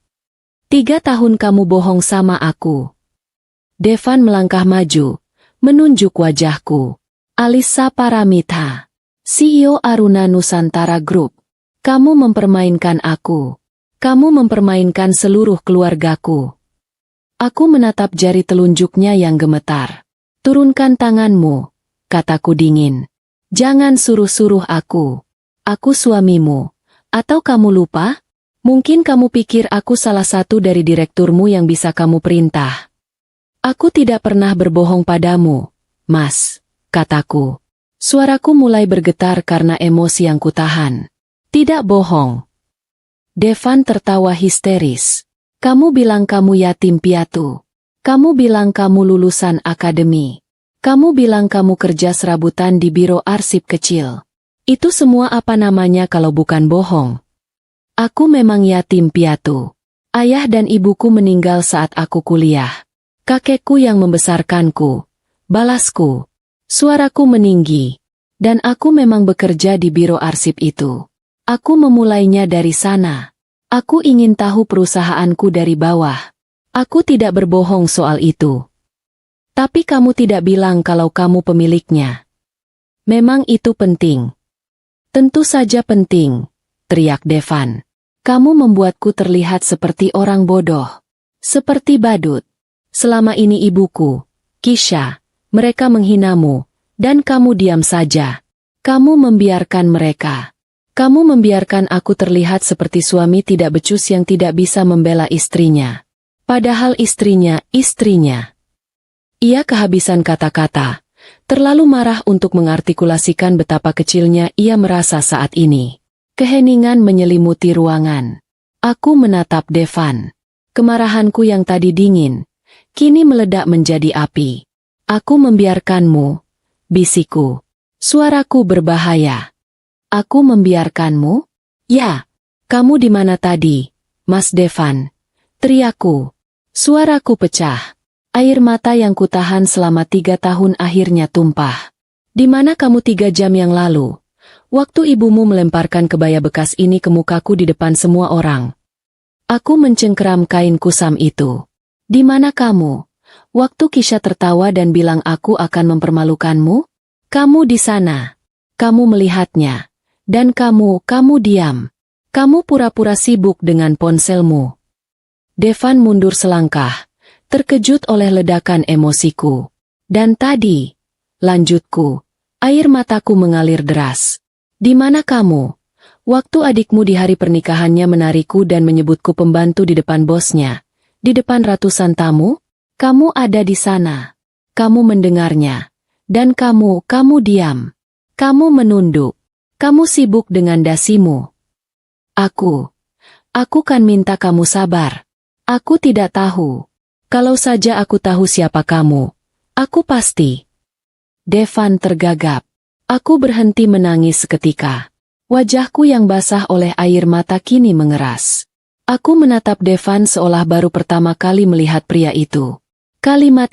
A: 3 tahun kamu bohong sama aku. Devan melangkah maju, menunjuk wajahku. Alisa Paramita, CEO Aruna Nusantara Group. Kamu mempermainkan aku. Kamu mempermainkan seluruh keluargaku. Aku menatap jari telunjuknya yang gemetar. Turunkan tanganmu, kataku dingin. Jangan suruh-suruh aku. Aku suamimu. Atau kamu lupa? Mungkin kamu pikir aku salah satu dari direkturmu yang bisa kamu perintah. Aku tidak pernah berbohong padamu, Mas, kataku. Suaraku mulai bergetar karena emosi yang kutahan. Tidak bohong. Devan tertawa histeris. Kamu bilang kamu yatim piatu. Kamu bilang kamu lulusan akademi. Kamu bilang kamu kerja serabutan di biro arsip kecil. Itu semua apa namanya kalau bukan bohong? Aku memang yatim piatu. Ayah dan ibuku meninggal saat aku kuliah. Kakekku yang membesarkanku. Balasku. Suaraku meninggi. Dan aku memang bekerja di biro arsip itu. Aku memulainya dari sana. Aku ingin tahu perusahaanku dari bawah. Aku tidak berbohong soal itu. Tapi kamu tidak bilang kalau kamu pemiliknya. Memang itu penting. Tentu saja penting, teriak Devan. Kamu membuatku terlihat seperti orang bodoh. Seperti badut. Selama ini ibuku, Kisha, mereka menghinamu, dan kamu diam saja. Kamu membiarkan mereka. Kamu membiarkan aku terlihat seperti suami tidak becus yang tidak bisa membela istrinya. Padahal istrinya. Ia kehabisan kata-kata. Terlalu marah untuk mengartikulasikan betapa kecilnya ia merasa saat ini. Keheningan menyelimuti ruangan. Aku menatap Devan. Kemarahanku yang tadi dingin, kini meledak menjadi api. Aku membiarkanmu, bisikku. Suaraku berbahaya. Aku membiarkanmu? Ya. Kamu di mana tadi, Mas Devan? Teriakku. Suaraku pecah. Air mata yang kutahan selama 3 tahun akhirnya tumpah. Di mana kamu 3 jam yang lalu? Waktu ibumu melemparkan kebaya bekas ini ke mukaku di depan semua orang. Aku mencengkeram kain kusam itu. Di mana kamu? Waktu Kisha tertawa dan bilang aku akan mempermalukanmu? Kamu di sana. Kamu melihatnya. Dan kamu diam. Kamu pura-pura sibuk dengan ponselmu. Devan mundur selangkah, terkejut oleh ledakan emosiku. Dan tadi, lanjutku, air mataku mengalir deras. Di mana kamu? Waktu adikmu di hari pernikahannya menarikku dan menyebutku pembantu di depan bosnya, di depan ratusan tamu, kamu ada di sana. Kamu mendengarnya. Dan kamu diam. Kamu menunduk. Kamu sibuk dengan dasimu. Aku kan minta kamu sabar. Aku tidak tahu. Kalau saja aku tahu siapa kamu, aku pasti. Devan tergagap. Aku berhenti menangis seketika. Wajahku yang basah oleh air mata kini mengeras. Aku menatap Devan seolah baru pertama kali melihat pria itu. Kalimat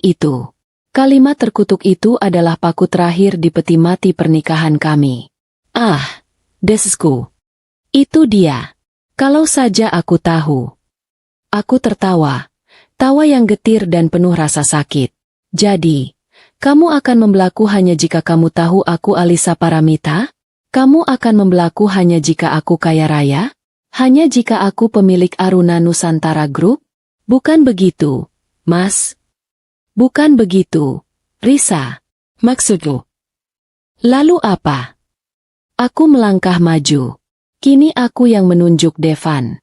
A: terkutuk itu adalah paku terakhir di peti mati pernikahan kami. Desesku. Itu dia. Kalau saja aku tahu. Aku tertawa. Tawa yang getir dan penuh rasa sakit. Jadi, kamu akan membelaku hanya jika kamu tahu aku Alisa Paramita? Kamu akan membelaku hanya jika aku kaya raya? Hanya jika aku pemilik Aruna Nusantara Group? Bukan begitu, Mas. Bukan begitu, Risa. Maksudku. Lalu apa? Aku melangkah maju. Kini aku yang menunjuk Devan.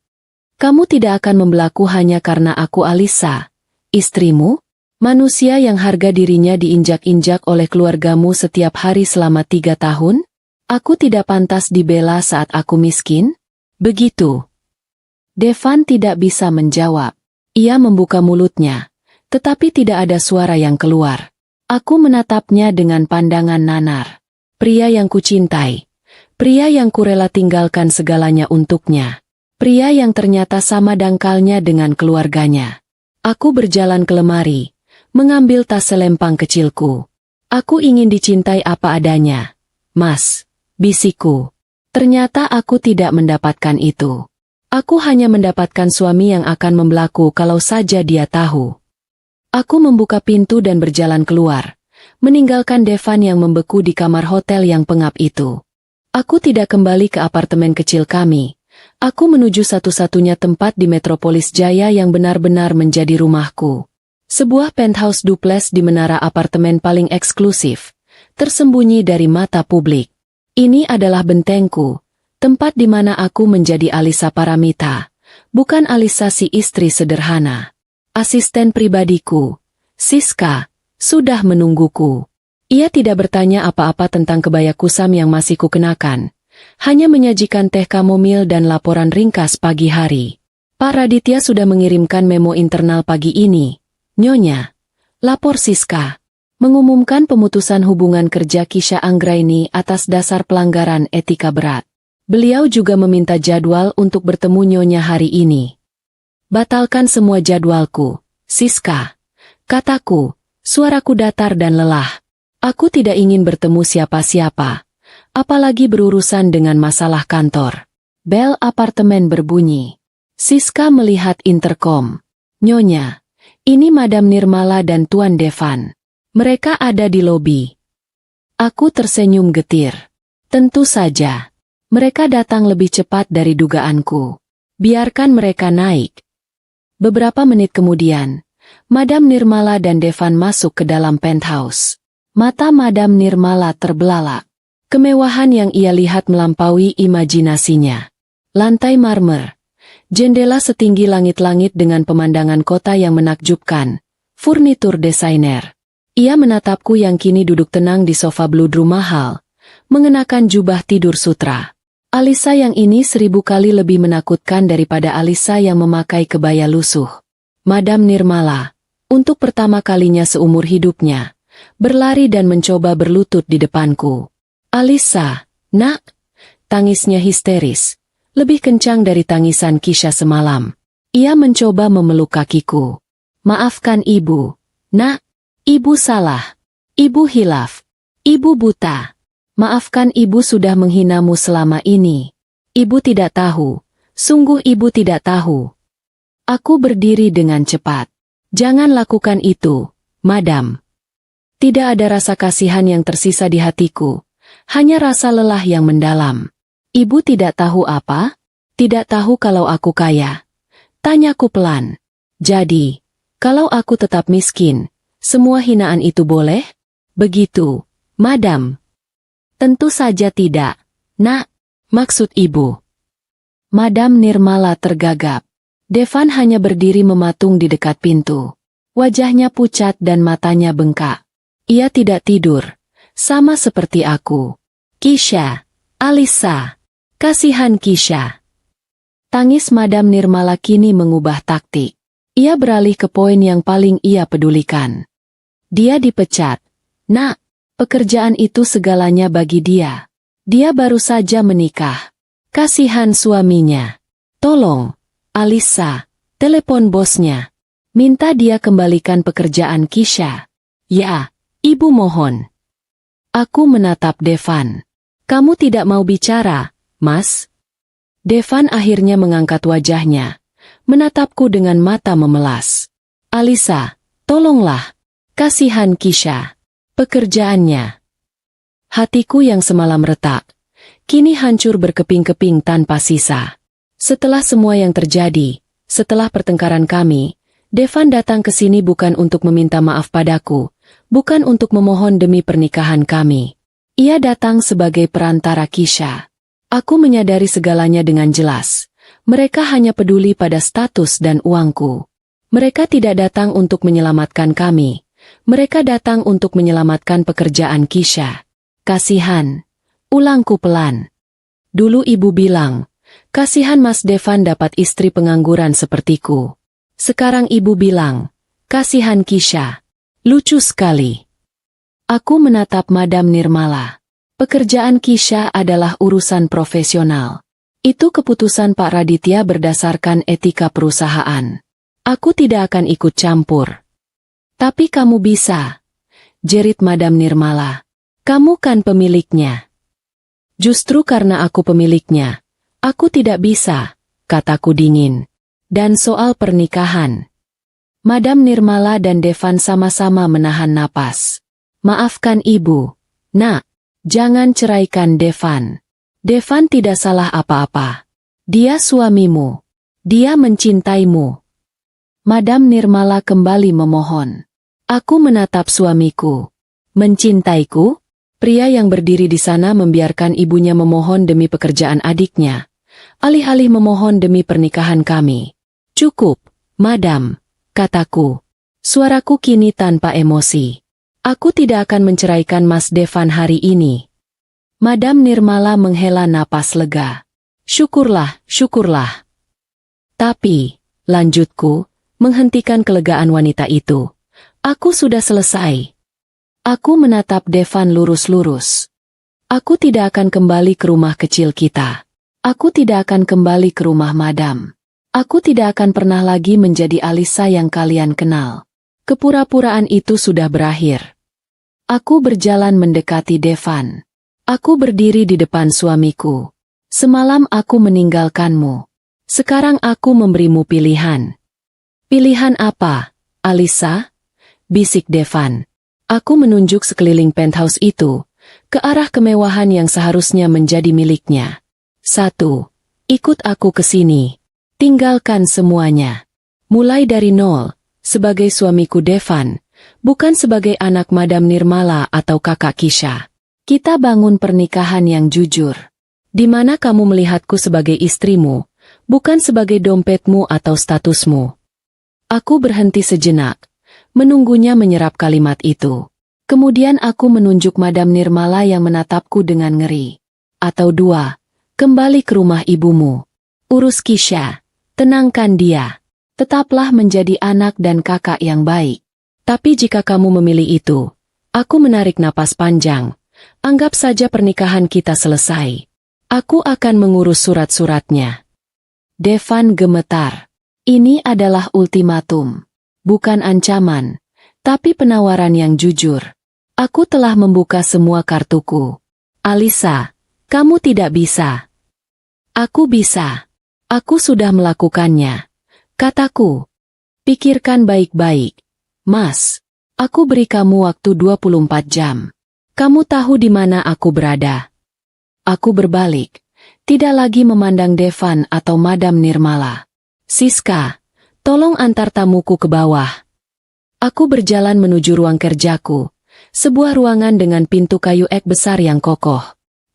A: Kamu tidak akan membelaku hanya karena aku Alisa, istrimu, manusia yang harga dirinya diinjak-injak oleh keluargamu setiap hari selama 3 tahun? Aku tidak pantas dibela saat aku miskin? Begitu. Devan tidak bisa menjawab. Ia membuka mulutnya, tetapi tidak ada suara yang keluar. Aku menatapnya dengan pandangan nanar. Pria yang kucintai. Pria yang kurela tinggalkan segalanya untuknya. Pria yang ternyata sama dangkalnya dengan keluarganya. Aku berjalan ke lemari, mengambil tas selempang kecilku. Aku ingin dicintai apa adanya. Mas, bisikku. Ternyata aku tidak mendapatkan itu. Aku hanya mendapatkan suami yang akan membelaku kalau saja dia tahu. Aku membuka pintu dan berjalan keluar, meninggalkan Devan yang membeku di kamar hotel yang pengap itu. Aku tidak kembali ke apartemen kecil kami. Aku menuju satu-satunya tempat di Metropolis Jaya yang benar-benar menjadi rumahku. Sebuah penthouse duplex di menara apartemen paling eksklusif, tersembunyi dari mata publik. Ini adalah bentengku, tempat di mana aku menjadi Alisa Paramita, bukan Alisa si istri sederhana. Asisten pribadiku, Siska, sudah menungguku. Ia tidak bertanya apa-apa tentang kebaya kusam yang masih kukenakan. Hanya menyajikan teh kamomil dan laporan ringkas pagi hari. Pak Raditya sudah mengirimkan memo internal pagi ini. Nyonya, lapor Siska. Mengumumkan pemutusan hubungan kerja Kisha Anggraini atas dasar pelanggaran etika berat. Beliau juga meminta jadwal untuk bertemu Nyonya hari ini. Batalkan semua jadwalku, Siska. Kataku, suaraku datar dan lelah. Aku tidak ingin bertemu siapa-siapa. Apalagi berurusan dengan masalah kantor. Bel apartemen berbunyi. Siska melihat interkom. Nyonya, ini Madam Nirmala dan Tuan Devan. Mereka ada di lobi. Aku tersenyum getir. Tentu saja. Mereka datang lebih cepat dari dugaanku. Biarkan mereka naik. Beberapa menit kemudian, Madam Nirmala dan Devan masuk ke dalam penthouse. Mata Madam Nirmala terbelalak. Kemewahan yang ia lihat melampaui imajinasinya. Lantai marmer. Jendela setinggi langit-langit dengan pemandangan kota yang menakjubkan. Furnitur desainer. Ia menatapku yang kini duduk tenang di sofa bludru mahal, mengenakan jubah tidur sutra. Alisa yang ini 1000 kali lebih menakutkan daripada Alisa yang memakai kebaya lusuh. Madam Nirmala, untuk pertama kalinya seumur hidupnya, berlari dan mencoba berlutut di depanku. Alisa, nak, tangisnya histeris, lebih kencang dari tangisan Kisha semalam. Ia mencoba memeluk kakiku. Maafkan ibu, nak. Ibu salah. Ibu hilaf. Ibu buta. Maafkan ibu sudah menghinamu selama ini. Ibu tidak tahu. Sungguh ibu tidak tahu. Aku berdiri dengan cepat. Jangan lakukan itu, Madam. Tidak ada rasa kasihan yang tersisa di hatiku. Hanya rasa lelah yang mendalam. Ibu tidak tahu apa? Tidak tahu kalau aku kaya. Tanyaku pelan. Jadi, kalau aku tetap miskin, semua hinaan itu boleh? Begitu, Madam. Tentu saja tidak, nak. Maksud ibu. Madam Nirmala tergagap. Devan hanya berdiri mematung di dekat pintu. Wajahnya pucat dan matanya bengkak. Ia tidak tidur. Sama seperti aku. Kisha. Alisa. Kasihan Kisha. Tangis Madam Nirmala kini mengubah taktik. Ia beralih ke poin yang paling ia pedulikan. Dia dipecat. Nak, pekerjaan itu segalanya bagi dia. Dia baru saja menikah. Kasihan suaminya. Tolong, Alisa, telepon bosnya. Minta dia kembalikan pekerjaan Kisha. Ya, ibu mohon. Aku menatap Devan. Kamu tidak mau bicara, Mas? Devan akhirnya mengangkat wajahnya. Menatapku dengan mata memelas. Alisa, tolonglah. Kasihan Kisha. Pekerjaannya. Hatiku yang semalam retak, kini hancur berkeping-keping tanpa sisa. Setelah semua yang terjadi, setelah pertengkaran kami, Devan datang ke sini bukan untuk meminta maaf padaku, bukan untuk memohon demi pernikahan kami. Ia datang sebagai perantara Kisha. Aku menyadari segalanya dengan jelas. Mereka hanya peduli pada status dan uangku. Mereka tidak datang untuk menyelamatkan kami. Mereka datang untuk menyelamatkan pekerjaan Kisha. Kasihan. Ulangku pelan. Dulu ibu bilang, kasihan Mas Devan dapat istri pengangguran sepertiku. Sekarang ibu bilang, kasihan Kisha. Lucu sekali. Aku menatap Madam Nirmala. Pekerjaan Kisha adalah urusan profesional. Itu keputusan Pak Raditya berdasarkan etika perusahaan. Aku tidak akan ikut campur. Tapi kamu bisa, jerit Madam Nirmala. Kamu kan pemiliknya. Justru karena aku pemiliknya, aku tidak bisa, kataku dingin. Dan soal pernikahan. Madam Nirmala dan Devan sama-sama menahan napas. Maafkan ibu, nak, jangan ceraikan Devan. Devan tidak salah apa-apa. Dia suamimu. Dia mencintaimu. Madam Nirmala kembali memohon. Aku menatap suamiku. Mencintaiku? Pria yang berdiri di sana membiarkan ibunya memohon demi pekerjaan adiknya. Alih-alih memohon demi pernikahan kami. Cukup, Madam, kataku. Suaraku kini tanpa emosi. Aku tidak akan menceraikan Mas Devan hari ini. Madam Nirmala menghela napas lega. Syukurlah, syukurlah. Tapi, lanjutku, menghentikan kelegaan wanita itu. Aku sudah selesai. Aku menatap Devan lurus-lurus. Aku tidak akan kembali ke rumah kecil kita. Aku tidak akan kembali ke rumah Madam. Aku tidak akan pernah lagi menjadi Alisa yang kalian kenal. Kepura-puraan itu sudah berakhir. Aku berjalan mendekati Devan. Aku berdiri di depan suamiku. Semalam aku meninggalkanmu. Sekarang aku memberimu pilihan. Pilihan apa, Alisa? Bisik Devan. Aku menunjuk sekeliling penthouse itu, ke arah kemewahan yang seharusnya menjadi miliknya. 1. Ikut aku ke sini. Tinggalkan semuanya. Mulai dari nol, sebagai suamiku Devan, bukan sebagai anak Madam Nirmala atau kakak Kisha. Kita bangun pernikahan yang jujur. Di mana kamu melihatku sebagai istrimu, bukan sebagai dompetmu atau statusmu. Aku berhenti sejenak, menunggunya menyerap kalimat itu. Kemudian aku menunjuk Madam Nirmala yang menatapku dengan ngeri. Atau 2, kembali ke rumah ibumu. Urus Kisha, tenangkan dia. Tetaplah menjadi anak dan kakak yang baik. Tapi jika kamu memilih itu, aku menarik napas panjang. Anggap saja pernikahan kita selesai. Aku akan mengurus surat-suratnya. Devan gemetar. Ini adalah ultimatum. Bukan ancaman, tapi penawaran yang jujur. Aku telah membuka semua kartuku. Alisa, kamu tidak bisa. Aku bisa. Aku sudah melakukannya. Kataku. Pikirkan baik-baik. Mas, aku beri kamu waktu 24 jam. Kamu tahu di mana aku berada. Aku berbalik. Tidak lagi memandang Devan atau Madam Nirmala. Siska, tolong antar tamuku ke bawah. Aku berjalan menuju ruang kerjaku. Sebuah ruangan dengan pintu kayu ek besar yang kokoh.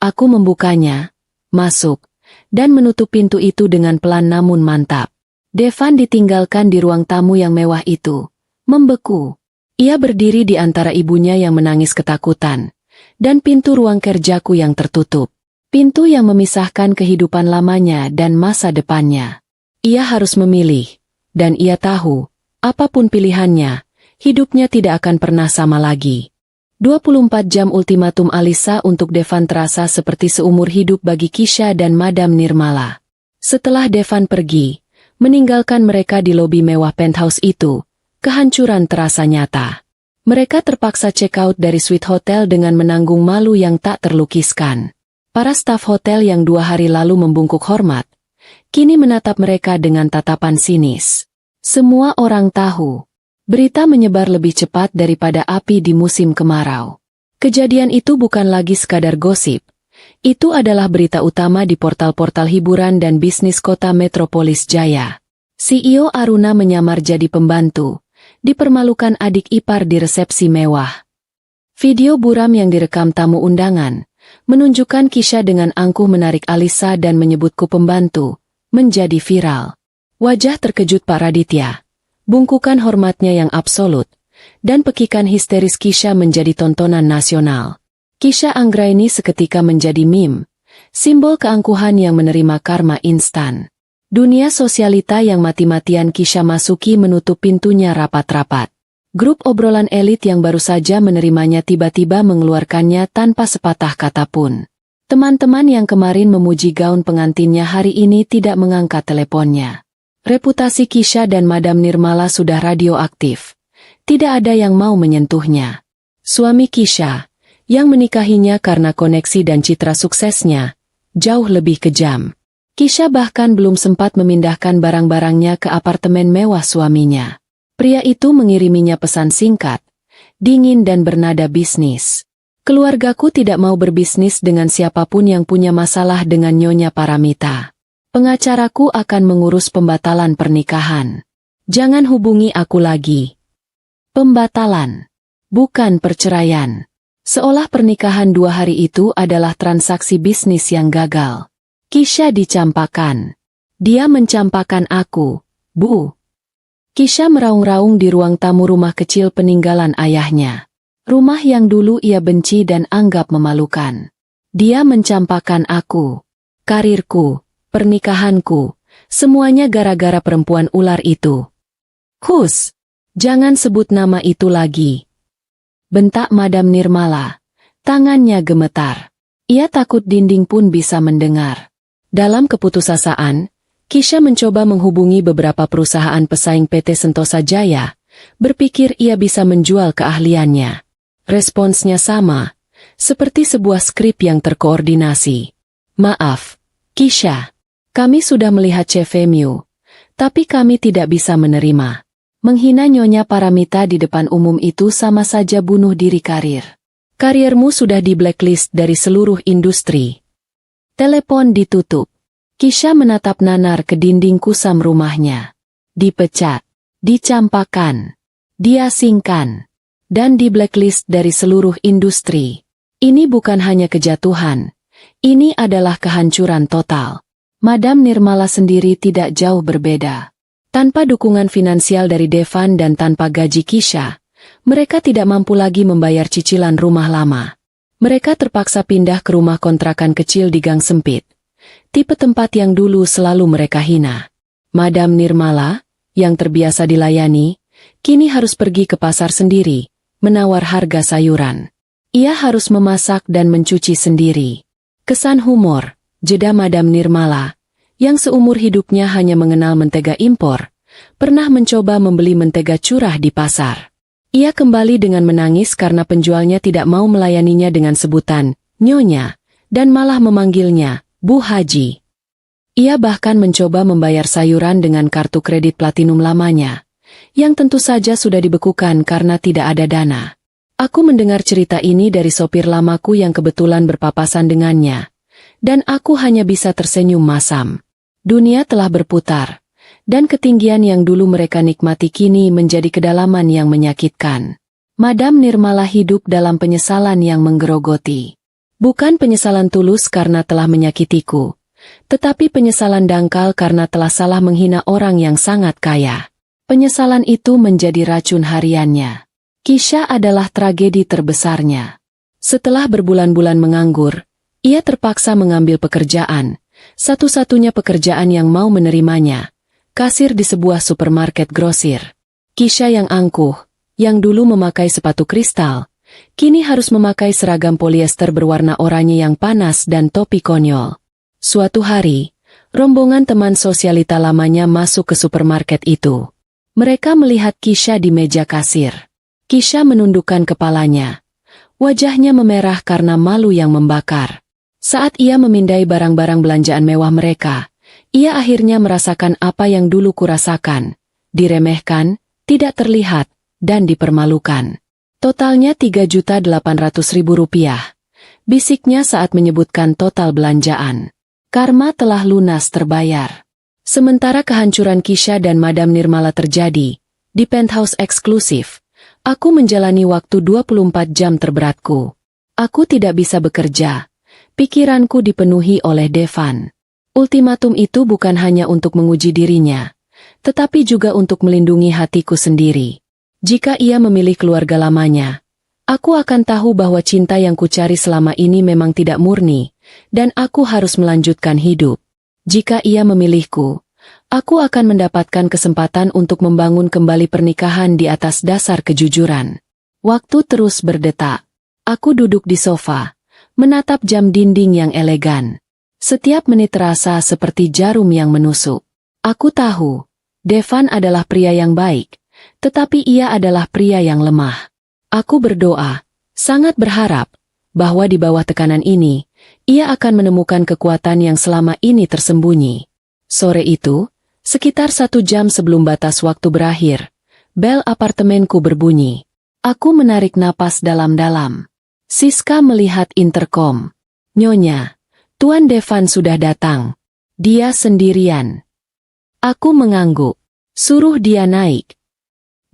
A: Aku membukanya, masuk, dan menutup pintu itu dengan pelan namun mantap. Devan ditinggalkan di ruang tamu yang mewah itu. Membeku. Ia berdiri di antara ibunya yang menangis ketakutan, dan pintu ruang kerjaku yang tertutup. Pintu yang memisahkan kehidupan lamanya dan masa depannya. Ia harus memilih, dan ia tahu, apapun pilihannya, hidupnya tidak akan pernah sama lagi. 24 jam ultimatum Alisa untuk Devan terasa seperti seumur hidup bagi Kisha dan Madam Nirmala. Setelah Devan pergi, meninggalkan mereka di lobi mewah penthouse itu, kehancuran terasa nyata. Mereka terpaksa check out dari suite hotel dengan menanggung malu yang tak terlukiskan. Para staf hotel yang 2 hari lalu membungkuk hormat, kini menatap mereka dengan tatapan sinis. Semua orang tahu. Berita menyebar lebih cepat daripada api di musim kemarau. Kejadian itu bukan lagi sekadar gosip. Itu adalah berita utama di portal-portal hiburan dan bisnis kota Metropolis Jaya. CEO Aruna menyamar jadi pembantu, dipermalukan adik ipar di resepsi mewah. Video buram yang direkam tamu undangan, menunjukkan Kisha dengan angkuh menarik Alisa dan menyebutku pembantu, menjadi viral. Wajah terkejut Pak Raditya. Bungkukan hormatnya yang absolut, dan pekikan histeris Kisha menjadi tontonan nasional. Kisha Anggraini seketika menjadi meme, simbol keangkuhan yang menerima karma instan. Dunia sosialita yang mati-matian Kisha masuki menutup pintunya rapat-rapat. Grup obrolan elit yang baru saja menerimanya tiba-tiba mengeluarkannya tanpa sepatah kata pun. Teman-teman yang kemarin memuji gaun pengantinnya hari ini tidak mengangkat teleponnya. Reputasi Kisha dan Madam Nirmala sudah radioaktif. Tidak ada yang mau menyentuhnya. Suami Kisha, yang menikahinya karena koneksi dan citra suksesnya, jauh lebih kejam. Kisha bahkan belum sempat memindahkan barang-barangnya ke apartemen mewah suaminya. Pria itu mengiriminya pesan singkat, dingin dan bernada bisnis. Keluargaku tidak mau berbisnis dengan siapapun yang punya masalah dengan Nyonya Paramita. Pengacaraku akan mengurus pembatalan pernikahan. Jangan hubungi aku lagi. Pembatalan. Bukan perceraian. Seolah pernikahan 2 hari itu adalah transaksi bisnis yang gagal. Kisha dicampakan. Dia mencampakan aku, Bu. Kisha meraung-raung di ruang tamu rumah kecil peninggalan ayahnya. Rumah yang dulu ia benci dan anggap memalukan. Dia mencampakan aku. Karirku. Pernikahanku, semuanya gara-gara perempuan ular itu. Hus, jangan sebut nama itu lagi. Bentak Madam Nirmala. Tangannya gemetar. Ia takut dinding pun bisa mendengar. Dalam keputusasaan, Kisha mencoba menghubungi beberapa perusahaan pesaing PT Sentosa Jaya, berpikir ia bisa menjual keahliannya. Responsnya sama, seperti sebuah skrip yang terkoordinasi. Maaf, Kisha, kami sudah melihat CV-mu, tapi kami tidak bisa menerima. Menghina Nyonya Paramita di depan umum itu sama saja bunuh diri karir. Kariermu sudah di blacklist dari seluruh industri. Telepon ditutup. Kisha menatap nanar ke dinding kusam rumahnya. Dipecat, dicampakan, diasingkan, dan di blacklist dari seluruh industri. Ini bukan hanya kejatuhan, ini adalah kehancuran total. Madam Nirmala sendiri tidak jauh berbeda. Tanpa dukungan finansial dari Devan dan tanpa gaji Kisha, mereka tidak mampu lagi membayar cicilan rumah lama. Mereka terpaksa pindah ke rumah kontrakan kecil di gang sempit. Tipe tempat yang dulu selalu mereka hina. Madam Nirmala, yang terbiasa dilayani, kini harus pergi ke pasar sendiri, menawar harga sayuran. Ia harus memasak dan mencuci sendiri. Kesan humor, jeda Madam Nirmala, yang seumur hidupnya hanya mengenal mentega impor, pernah mencoba membeli mentega curah di pasar. Ia kembali dengan menangis karena penjualnya tidak mau melayaninya dengan sebutan Nyonya, dan malah memanggilnya Bu Haji. Ia bahkan mencoba membayar sayuran dengan kartu kredit platinum lamanya, yang tentu saja sudah dibekukan karena tidak ada dana. Aku mendengar cerita ini dari sopir lamaku yang kebetulan berpapasan dengannya, dan aku hanya bisa tersenyum masam. Dunia telah berputar, dan ketinggian yang dulu mereka nikmati kini menjadi kedalaman yang menyakitkan. Madam Nirmala hidup dalam penyesalan yang menggerogoti. Bukan penyesalan tulus karena telah menyakitiku, tetapi penyesalan dangkal karena telah salah menghina orang yang sangat kaya. Penyesalan itu menjadi racun hariannya. Kisha adalah tragedi terbesarnya. Setelah berbulan-bulan menganggur, ia terpaksa mengambil pekerjaan, satu-satunya pekerjaan yang mau menerimanya, kasir di sebuah supermarket grosir. Kisha yang angkuh, yang dulu memakai sepatu kristal, kini harus memakai seragam polyester berwarna oranye yang panas dan topi konyol. Suatu hari, rombongan teman sosialita lamanya masuk ke supermarket itu. Mereka melihat Kisha di meja kasir. Kisha menundukkan kepalanya. Wajahnya memerah karena malu yang membakar. Saat ia memindai barang-barang belanjaan mewah mereka, ia akhirnya merasakan apa yang dulu kurasakan. Diremehkan, tidak terlihat, dan dipermalukan. Totalnya Rp3.800.000, bisiknya saat menyebutkan total belanjaan. Karma telah lunas terbayar. Sementara kehancuran Kisha dan Madam Nirmala terjadi, di penthouse eksklusif, aku menjalani waktu 24 jam terberatku. Aku tidak bisa bekerja. Pikiranku dipenuhi oleh Devan. Ultimatum itu bukan hanya untuk menguji dirinya, tetapi juga untuk melindungi hatiku sendiri. Jika ia memilih keluarga lamanya, aku akan tahu bahwa cinta yang kucari selama ini memang tidak murni, dan aku harus melanjutkan hidup. Jika ia memilihku, aku akan mendapatkan kesempatan untuk membangun kembali pernikahan di atas dasar kejujuran. Waktu terus berdetak. Aku duduk di sofa, menatap jam dinding yang elegan. Setiap menit terasa seperti jarum yang menusuk. Aku tahu, Devan adalah pria yang baik, tetapi ia adalah pria yang lemah. Aku berdoa, sangat berharap, bahwa di bawah tekanan ini, ia akan menemukan kekuatan yang selama ini tersembunyi. Sore itu, sekitar 1 jam sebelum batas waktu berakhir, bel apartemenku berbunyi. Aku menarik napas dalam-dalam. Siska melihat interkom. Nyonya, Tuan Devan sudah datang. Dia sendirian. Aku mengangguk. Suruh dia naik.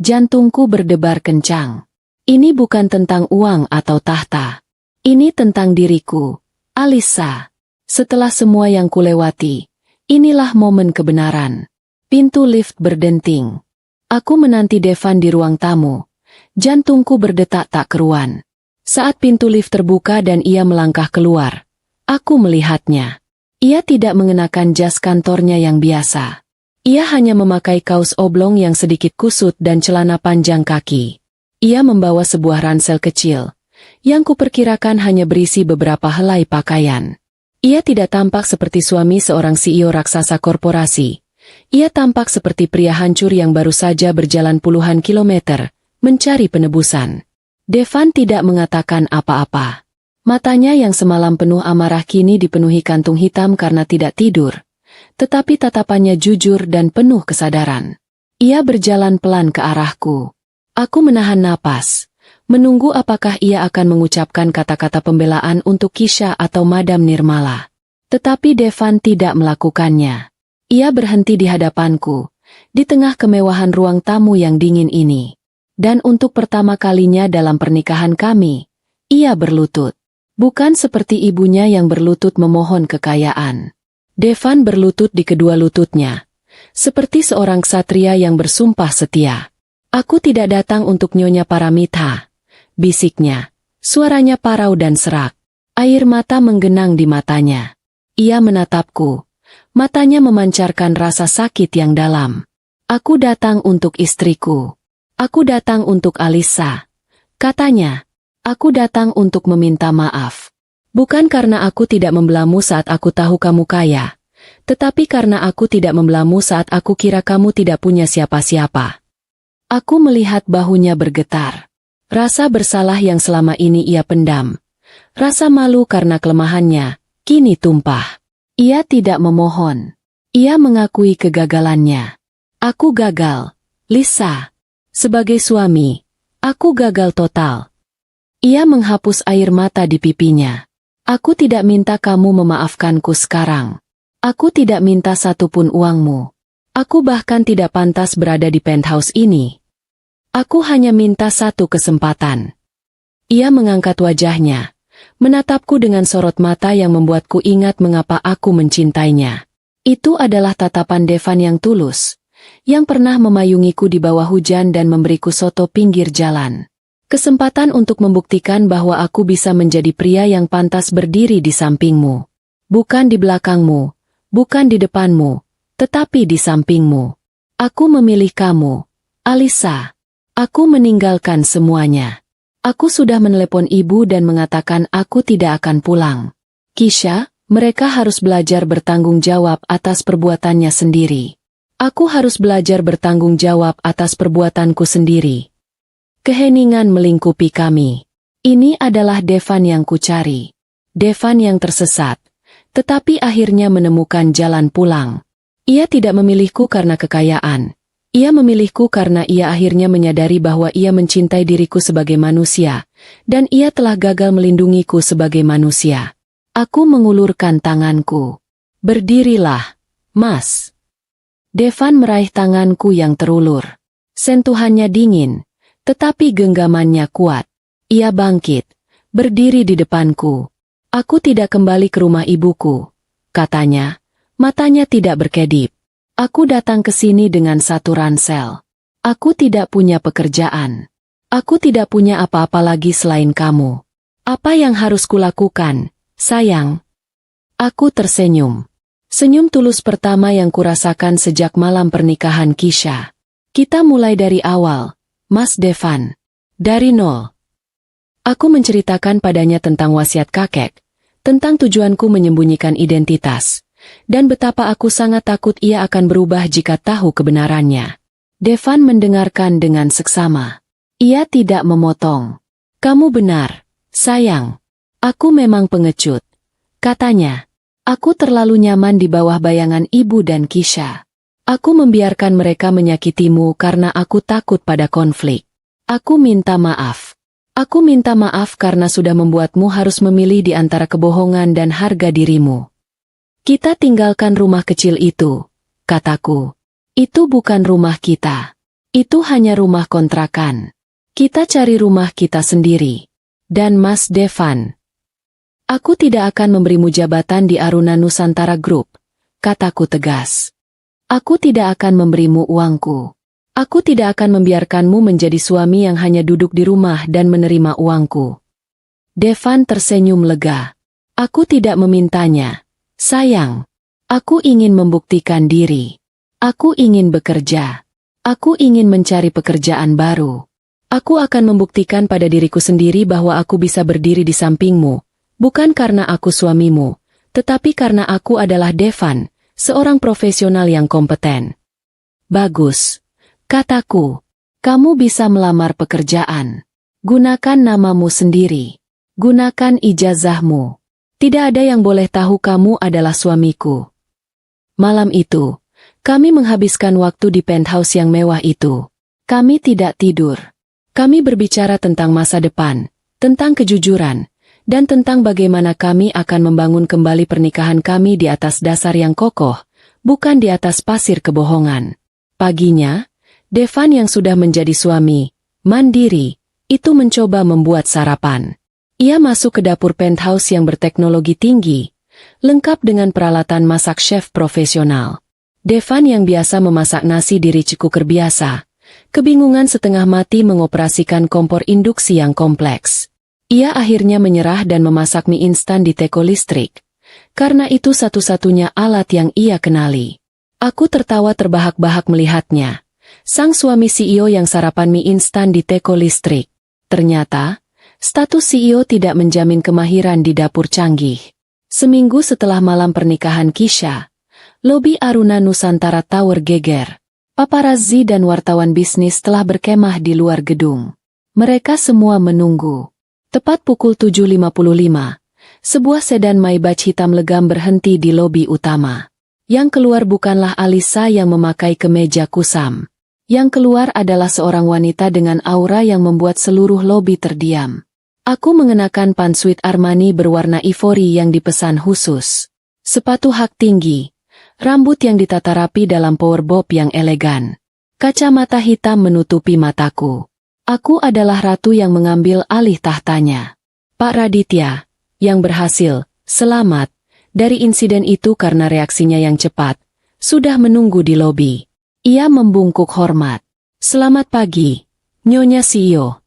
A: Jantungku berdebar kencang. Ini bukan tentang uang atau tahta. Ini tentang diriku, Alisa. Setelah semua yang kulewati, inilah momen kebenaran. Pintu lift berdenting. Aku menanti Devan di ruang tamu. Jantungku berdetak tak keruan. Saat pintu lift terbuka dan ia melangkah keluar, aku melihatnya. Ia tidak mengenakan jas kantornya yang biasa. Ia hanya memakai kaos oblong yang sedikit kusut dan celana panjang kaki. Ia membawa sebuah ransel kecil, yang kuperkirakan hanya berisi beberapa helai pakaian. Ia tidak tampak seperti suami seorang CEO raksasa korporasi. Ia tampak seperti pria hancur yang baru saja berjalan puluhan kilometer, mencari penebusan. Devan tidak mengatakan apa-apa. Matanya yang semalam penuh amarah kini dipenuhi kantung hitam karena tidak tidur. Tetapi tatapannya jujur dan penuh kesadaran. Ia berjalan pelan ke arahku. Aku menahan napas, menunggu apakah ia akan mengucapkan kata-kata pembelaan untuk Kisha atau Madam Nirmala. Tetapi Devan tidak melakukannya. Ia berhenti di hadapanku, di tengah kemewahan ruang tamu yang dingin ini. Dan untuk pertama kalinya dalam pernikahan kami, ia berlutut. Bukan seperti ibunya yang berlutut memohon kekayaan. Devan berlutut di kedua lututnya, seperti seorang ksatria yang bersumpah setia. Aku tidak datang untuk Nyonya Paramitha, bisiknya. Suaranya parau dan serak. Air mata menggenang di matanya. Ia menatapku. Matanya memancarkan rasa sakit yang dalam. Aku datang untuk istriku. Aku datang untuk Alisa, katanya. Aku datang untuk meminta maaf. Bukan karena aku tidak membelamu saat aku tahu kamu kaya, tetapi karena aku tidak membelamu saat aku kira kamu tidak punya siapa-siapa. Aku melihat bahunya bergetar. Rasa bersalah yang selama ini ia pendam. Rasa malu karena kelemahannya, kini tumpah. Ia tidak memohon. Ia mengakui kegagalannya. Aku gagal, Lisa. Sebagai suami, aku gagal total. Ia menghapus air mata di pipinya. Aku tidak minta kamu memaafkanku sekarang. Aku tidak minta satupun uangmu. Aku bahkan tidak pantas berada di penthouse ini. Aku hanya minta satu kesempatan. Ia mengangkat wajahnya, menatapku dengan sorot mata yang membuatku ingat mengapa aku mencintainya. Itu adalah tatapan Devan yang tulus, yang pernah memayungiku di bawah hujan dan memberiku soto pinggir jalan. Kesempatan untuk membuktikan bahwa aku bisa menjadi pria yang pantas berdiri di sampingmu. Bukan di belakangmu, bukan di depanmu, tetapi di sampingmu. Aku memilih kamu, Alisa. Aku meninggalkan semuanya. Aku sudah menelepon ibu dan mengatakan aku tidak akan pulang. Kisha, mereka harus belajar bertanggung jawab atas perbuatannya sendiri. Aku harus belajar bertanggung jawab atas perbuatanku sendiri. Keheningan melingkupi kami. Ini adalah Devan yang kucari. Devan yang tersesat, tetapi akhirnya menemukan jalan pulang. Ia tidak memilihku karena kekayaan. Ia memilihku karena ia akhirnya menyadari bahwa ia mencintai diriku sebagai manusia, dan ia telah gagal melindungiku sebagai manusia. Aku mengulurkan tanganku. Berdirilah, Mas. Devan meraih tanganku yang terulur. Sentuhannya dingin, tetapi genggamannya kuat. Ia bangkit, berdiri di depanku. Aku tidak kembali ke rumah ibuku, katanya. Matanya tidak berkedip. Aku datang ke sini dengan satu ransel. Aku tidak punya pekerjaan. Aku tidak punya apa-apa lagi selain kamu. Apa yang harus kulakukan, sayang? Aku tersenyum. Senyum tulus pertama yang kurasakan sejak malam pernikahan Kisha. Kita mulai dari awal, Mas Devan. Dari nol. Aku menceritakan padanya tentang wasiat kakek, tentang tujuanku menyembunyikan identitas, dan betapa aku sangat takut ia akan berubah jika tahu kebenarannya. Devan mendengarkan dengan seksama. Ia tidak memotong. Kamu benar, sayang. Aku memang pengecut, katanya. Aku terlalu nyaman di bawah bayangan ibu dan Kisha. Aku membiarkan mereka menyakitimu karena aku takut pada konflik. Aku minta maaf. Aku minta maaf karena sudah membuatmu harus memilih di antara kebohongan dan harga dirimu. Kita tinggalkan rumah kecil itu, kataku. Itu bukan rumah kita. Itu hanya rumah kontrakan. Kita cari rumah kita sendiri. Dan Mas Devan, aku tidak akan memberimu jabatan di Aruna Nusantara Group, kataku tegas. Aku tidak akan memberimu uangku. Aku tidak akan membiarkanmu menjadi suami yang hanya duduk di rumah dan menerima uangku. Devan tersenyum lega. Aku tidak memintanya. Sayang, aku ingin membuktikan diri. Aku ingin bekerja. Aku ingin mencari pekerjaan baru. Aku akan membuktikan pada diriku sendiri bahwa aku bisa berdiri di sampingmu, bukan karena aku suamimu, tetapi karena aku adalah Devan, seorang profesional yang kompeten. Bagus, kataku. Kamu bisa melamar pekerjaan. Gunakan namamu sendiri. Gunakan ijazahmu. Tidak ada yang boleh tahu kamu adalah suamiku. Malam itu, kami menghabiskan waktu di penthouse yang mewah itu. Kami tidak tidur. Kami berbicara tentang masa depan, tentang kejujuran, dan tentang bagaimana kami akan membangun kembali pernikahan kami di atas dasar yang kokoh, bukan di atas pasir kebohongan. Paginya, Devan yang sudah menjadi suami, mandiri, itu mencoba membuat sarapan. Ia masuk ke dapur penthouse yang berteknologi tinggi, lengkap dengan peralatan masak chef profesional. Devan yang biasa memasak nasi di rice cooker biasa, kebingungan setengah mati mengoperasikan kompor induksi yang kompleks. Ia akhirnya menyerah dan memasak mie instan di teko listrik, karena itu satu-satunya alat yang ia kenali. Aku tertawa terbahak-bahak melihatnya. Sang suami CEO yang sarapan mie instan di teko listrik. Ternyata, status CEO tidak menjamin kemahiran di dapur canggih. Seminggu setelah malam pernikahan Kisha, lobi Aruna Nusantara Tower geger. Paparazzi dan wartawan bisnis telah berkemah di luar gedung. Mereka semua menunggu. Tepat pukul 7.55, sebuah sedan Maybach hitam legam berhenti di lobi utama. Yang keluar bukanlah Alisa yang memakai kemeja kusam. Yang keluar adalah seorang wanita dengan aura yang membuat seluruh lobi terdiam. Aku mengenakan pantsuit Armani berwarna ivory yang dipesan khusus. Sepatu hak tinggi, rambut yang ditata rapi dalam powerbob yang elegan. Kacamata hitam menutupi mataku. Aku adalah ratu yang mengambil alih tahtanya. Pak Raditya, yang berhasil, selamat, dari insiden itu karena reaksinya yang cepat, sudah menunggu di lobi. Ia membungkuk hormat. Selamat pagi, Nyonya CEO.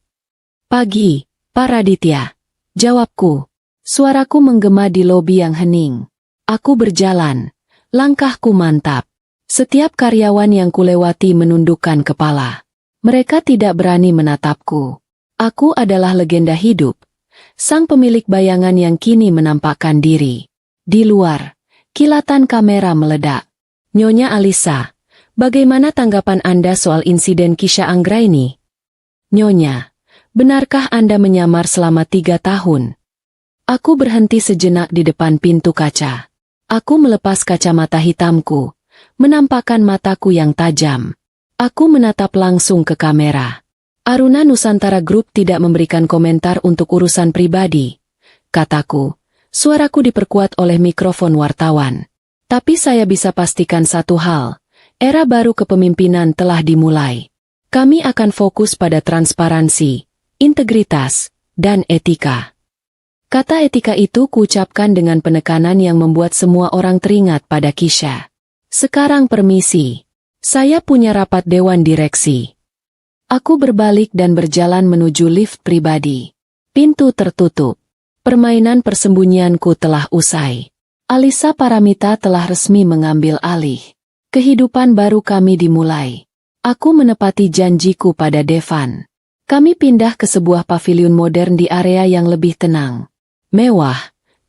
A: Pagi, Pak Raditya. Jawabku. Suaraku menggema di lobi yang hening. Aku berjalan. Langkahku mantap. Setiap karyawan yang kulewati menundukkan kepala. Mereka tidak berani menatapku. Aku adalah legenda hidup. Sang pemilik bayangan yang kini menampakkan diri. Di luar, kilatan kamera meledak. Nyonya Alisa, bagaimana tanggapan Anda soal insiden Kisha Anggraini? Nyonya, benarkah Anda menyamar selama 3 tahun? Aku berhenti sejenak di depan pintu kaca. Aku melepas kacamata hitamku, menampakkan mataku yang tajam. Aku menatap langsung ke kamera. Aruna Nusantara Group tidak memberikan komentar untuk urusan pribadi. Kataku, suaraku diperkuat oleh mikrofon wartawan. Tapi saya bisa pastikan satu hal, era baru kepemimpinan telah dimulai. Kami akan fokus pada transparansi, integritas, dan etika. Kata etika itu kuucapkan dengan penekanan yang membuat semua orang teringat pada Kisha. Sekarang permisi, saya punya rapat dewan direksi. Aku berbalik dan berjalan menuju lift pribadi. Pintu tertutup. Permainan persembunyianku telah usai. Alisa Paramita telah resmi mengambil alih. Kehidupan baru kami dimulai. Aku menepati janjiku pada Devan. Kami pindah ke sebuah pavilion modern di area yang lebih tenang. Mewah,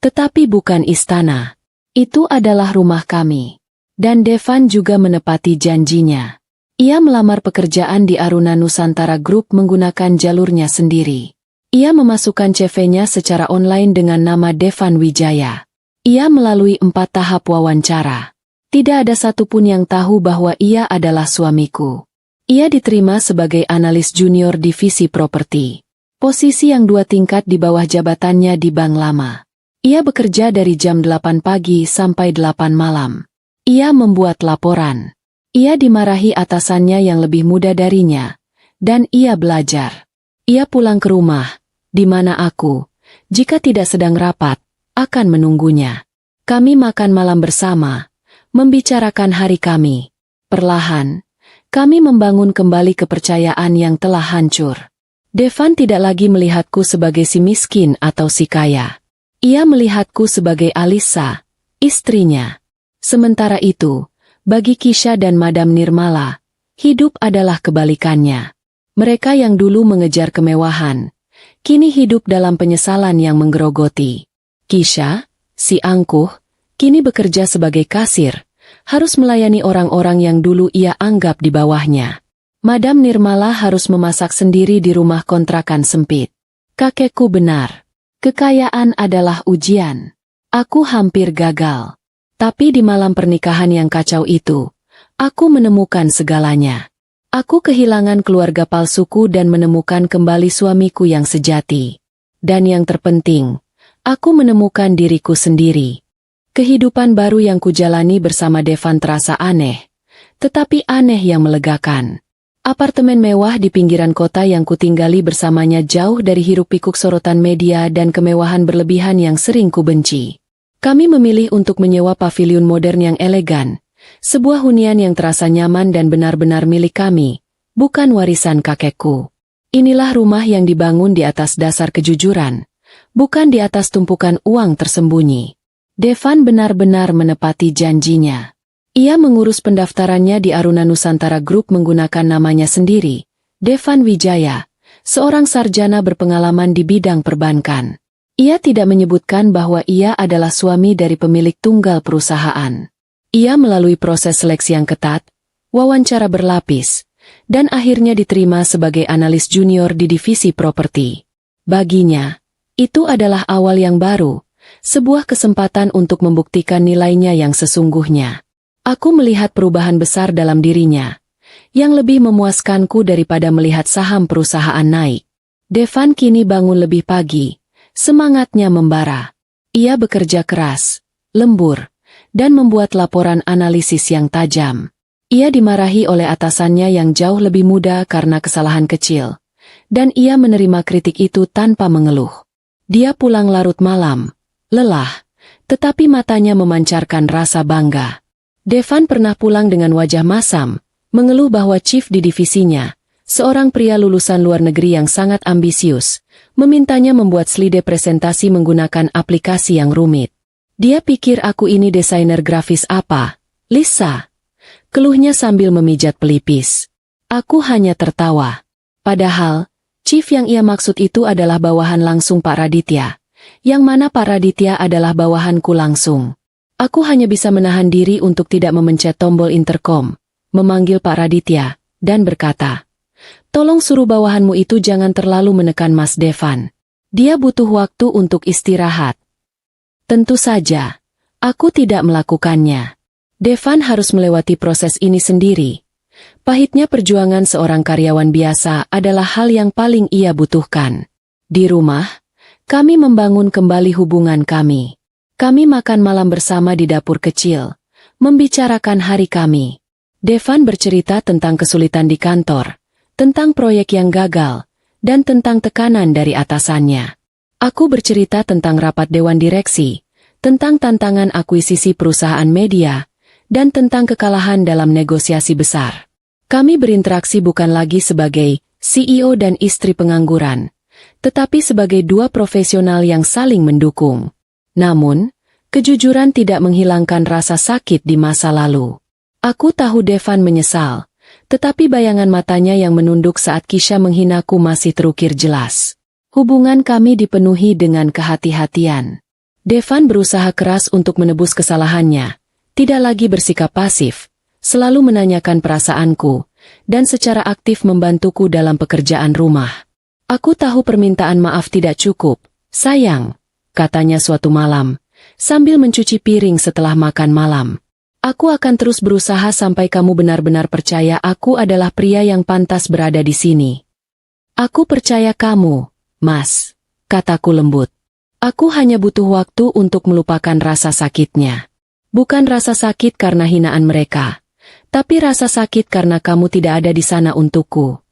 A: tetapi bukan istana. Itu adalah rumah kami. Dan Devan juga menepati janjinya. Ia melamar pekerjaan di Aruna Nusantara Group menggunakan jalurnya sendiri. Ia memasukkan CV-nya secara online dengan nama Devan Wijaya. Ia melalui 4 tahap wawancara. Tidak ada satupun yang tahu bahwa ia adalah suamiku. Ia diterima sebagai analis junior divisi properti. Posisi yang 2 tingkat di bawah jabatannya di bank lama. Ia bekerja dari jam 8 pagi sampai 8 malam. Ia membuat laporan. Ia dimarahi atasannya yang lebih muda darinya. Dan ia belajar. Ia pulang ke rumah, di mana aku, jika tidak sedang rapat, akan menunggunya. Kami makan malam bersama, membicarakan hari kami. Perlahan, kami membangun kembali kepercayaan yang telah hancur. Devan tidak lagi melihatku sebagai si miskin atau si kaya. Ia melihatku sebagai Alisa, istrinya. Sementara itu, bagi Kisha dan Madam Nirmala, hidup adalah kebalikannya. Mereka yang dulu mengejar kemewahan, kini hidup dalam penyesalan yang menggerogoti. Kisha, si angkuh, kini bekerja sebagai kasir, harus melayani orang-orang yang dulu ia anggap di bawahnya. Madam Nirmala harus memasak sendiri di rumah kontrakan sempit. Kakekku benar. Kekayaan adalah ujian. Aku hampir gagal. Tapi di malam pernikahan yang kacau itu, aku menemukan segalanya. Aku kehilangan keluarga palsuku dan menemukan kembali suamiku yang sejati. Dan yang terpenting, aku menemukan diriku sendiri. Kehidupan baru yang kujalani bersama Devan terasa aneh, tetapi aneh yang melegakan. Apartemen mewah di pinggiran kota yang kutinggali bersamanya jauh dari hiruk-pikuk sorotan media dan kemewahan berlebihan yang sering kubenci. Kami memilih untuk menyewa paviliun modern yang elegan, sebuah hunian yang terasa nyaman dan benar-benar milik kami, bukan warisan kakekku. Inilah rumah yang dibangun di atas dasar kejujuran, bukan di atas tumpukan uang tersembunyi. Devan benar-benar menepati janjinya. Ia mengurus pendaftarannya di Aruna Nusantara Group menggunakan namanya sendiri, Devan Wijaya, seorang sarjana berpengalaman di bidang perbankan. Ia tidak menyebutkan bahwa ia adalah suami dari pemilik tunggal perusahaan. Ia melalui proses seleksi yang ketat, wawancara berlapis, dan akhirnya diterima sebagai analis junior di divisi properti. Baginya, itu adalah awal yang baru, sebuah kesempatan untuk membuktikan nilainya yang sesungguhnya. Aku melihat perubahan besar dalam dirinya, yang lebih memuaskanku daripada melihat saham perusahaan naik. Devan kini bangun lebih pagi, semangatnya membara. Ia bekerja keras, lembur, dan membuat laporan analisis yang tajam. Ia dimarahi oleh atasannya yang jauh lebih muda karena kesalahan kecil, dan ia menerima kritik itu tanpa mengeluh. Dia pulang larut malam, lelah, tetapi matanya memancarkan rasa bangga. Devan pernah pulang dengan wajah masam, mengeluh bahwa chief di divisinya, seorang pria lulusan luar negeri yang sangat ambisius, memintanya membuat slide presentasi menggunakan aplikasi yang rumit. Dia pikir aku ini desainer grafis apa, Lisa? Keluhnya sambil memijat pelipis. Aku hanya tertawa. Padahal, chief yang ia maksud itu adalah bawahan langsung Pak Raditya, yang mana Pak Raditya adalah bawahanku langsung. Aku hanya bisa menahan diri untuk tidak memencet tombol intercom, memanggil Pak Raditya, dan berkata, "Tolong suruh bawahanmu itu jangan terlalu menekan Mas Devan. Dia butuh waktu untuk istirahat." Tentu saja, aku tidak melakukannya. Devan harus melewati proses ini sendiri. Pahitnya perjuangan seorang karyawan biasa adalah hal yang paling ia butuhkan. Di rumah, kami membangun kembali hubungan kami. Kami makan malam bersama di dapur kecil, membicarakan hari kami. Devan bercerita tentang kesulitan di kantor, tentang proyek yang gagal, dan tentang tekanan dari atasannya. Aku bercerita tentang rapat dewan direksi, tentang tantangan akuisisi perusahaan media, dan tentang kekalahan dalam negosiasi besar. Kami berinteraksi bukan lagi sebagai CEO dan istri pengangguran, tetapi sebagai dua profesional yang saling mendukung. Namun, kejujuran tidak menghilangkan rasa sakit di masa lalu. Aku tahu Devan menyesal, tetapi bayangan matanya yang menunduk saat Kisha menghinaku masih terukir jelas. Hubungan kami dipenuhi dengan kehati-hatian. Devan berusaha keras untuk menebus kesalahannya, tidak lagi bersikap pasif, selalu menanyakan perasaanku, dan secara aktif membantuku dalam pekerjaan rumah. Aku tahu permintaan maaf tidak cukup, sayang, katanya suatu malam, sambil mencuci piring setelah makan malam. Aku akan terus berusaha sampai kamu benar-benar percaya aku adalah pria yang pantas berada di sini. Aku percaya kamu, Mas, kataku lembut. Aku hanya butuh waktu untuk melupakan rasa sakitnya. Bukan rasa sakit karena hinaan mereka, tapi rasa sakit karena kamu tidak ada di sana untukku.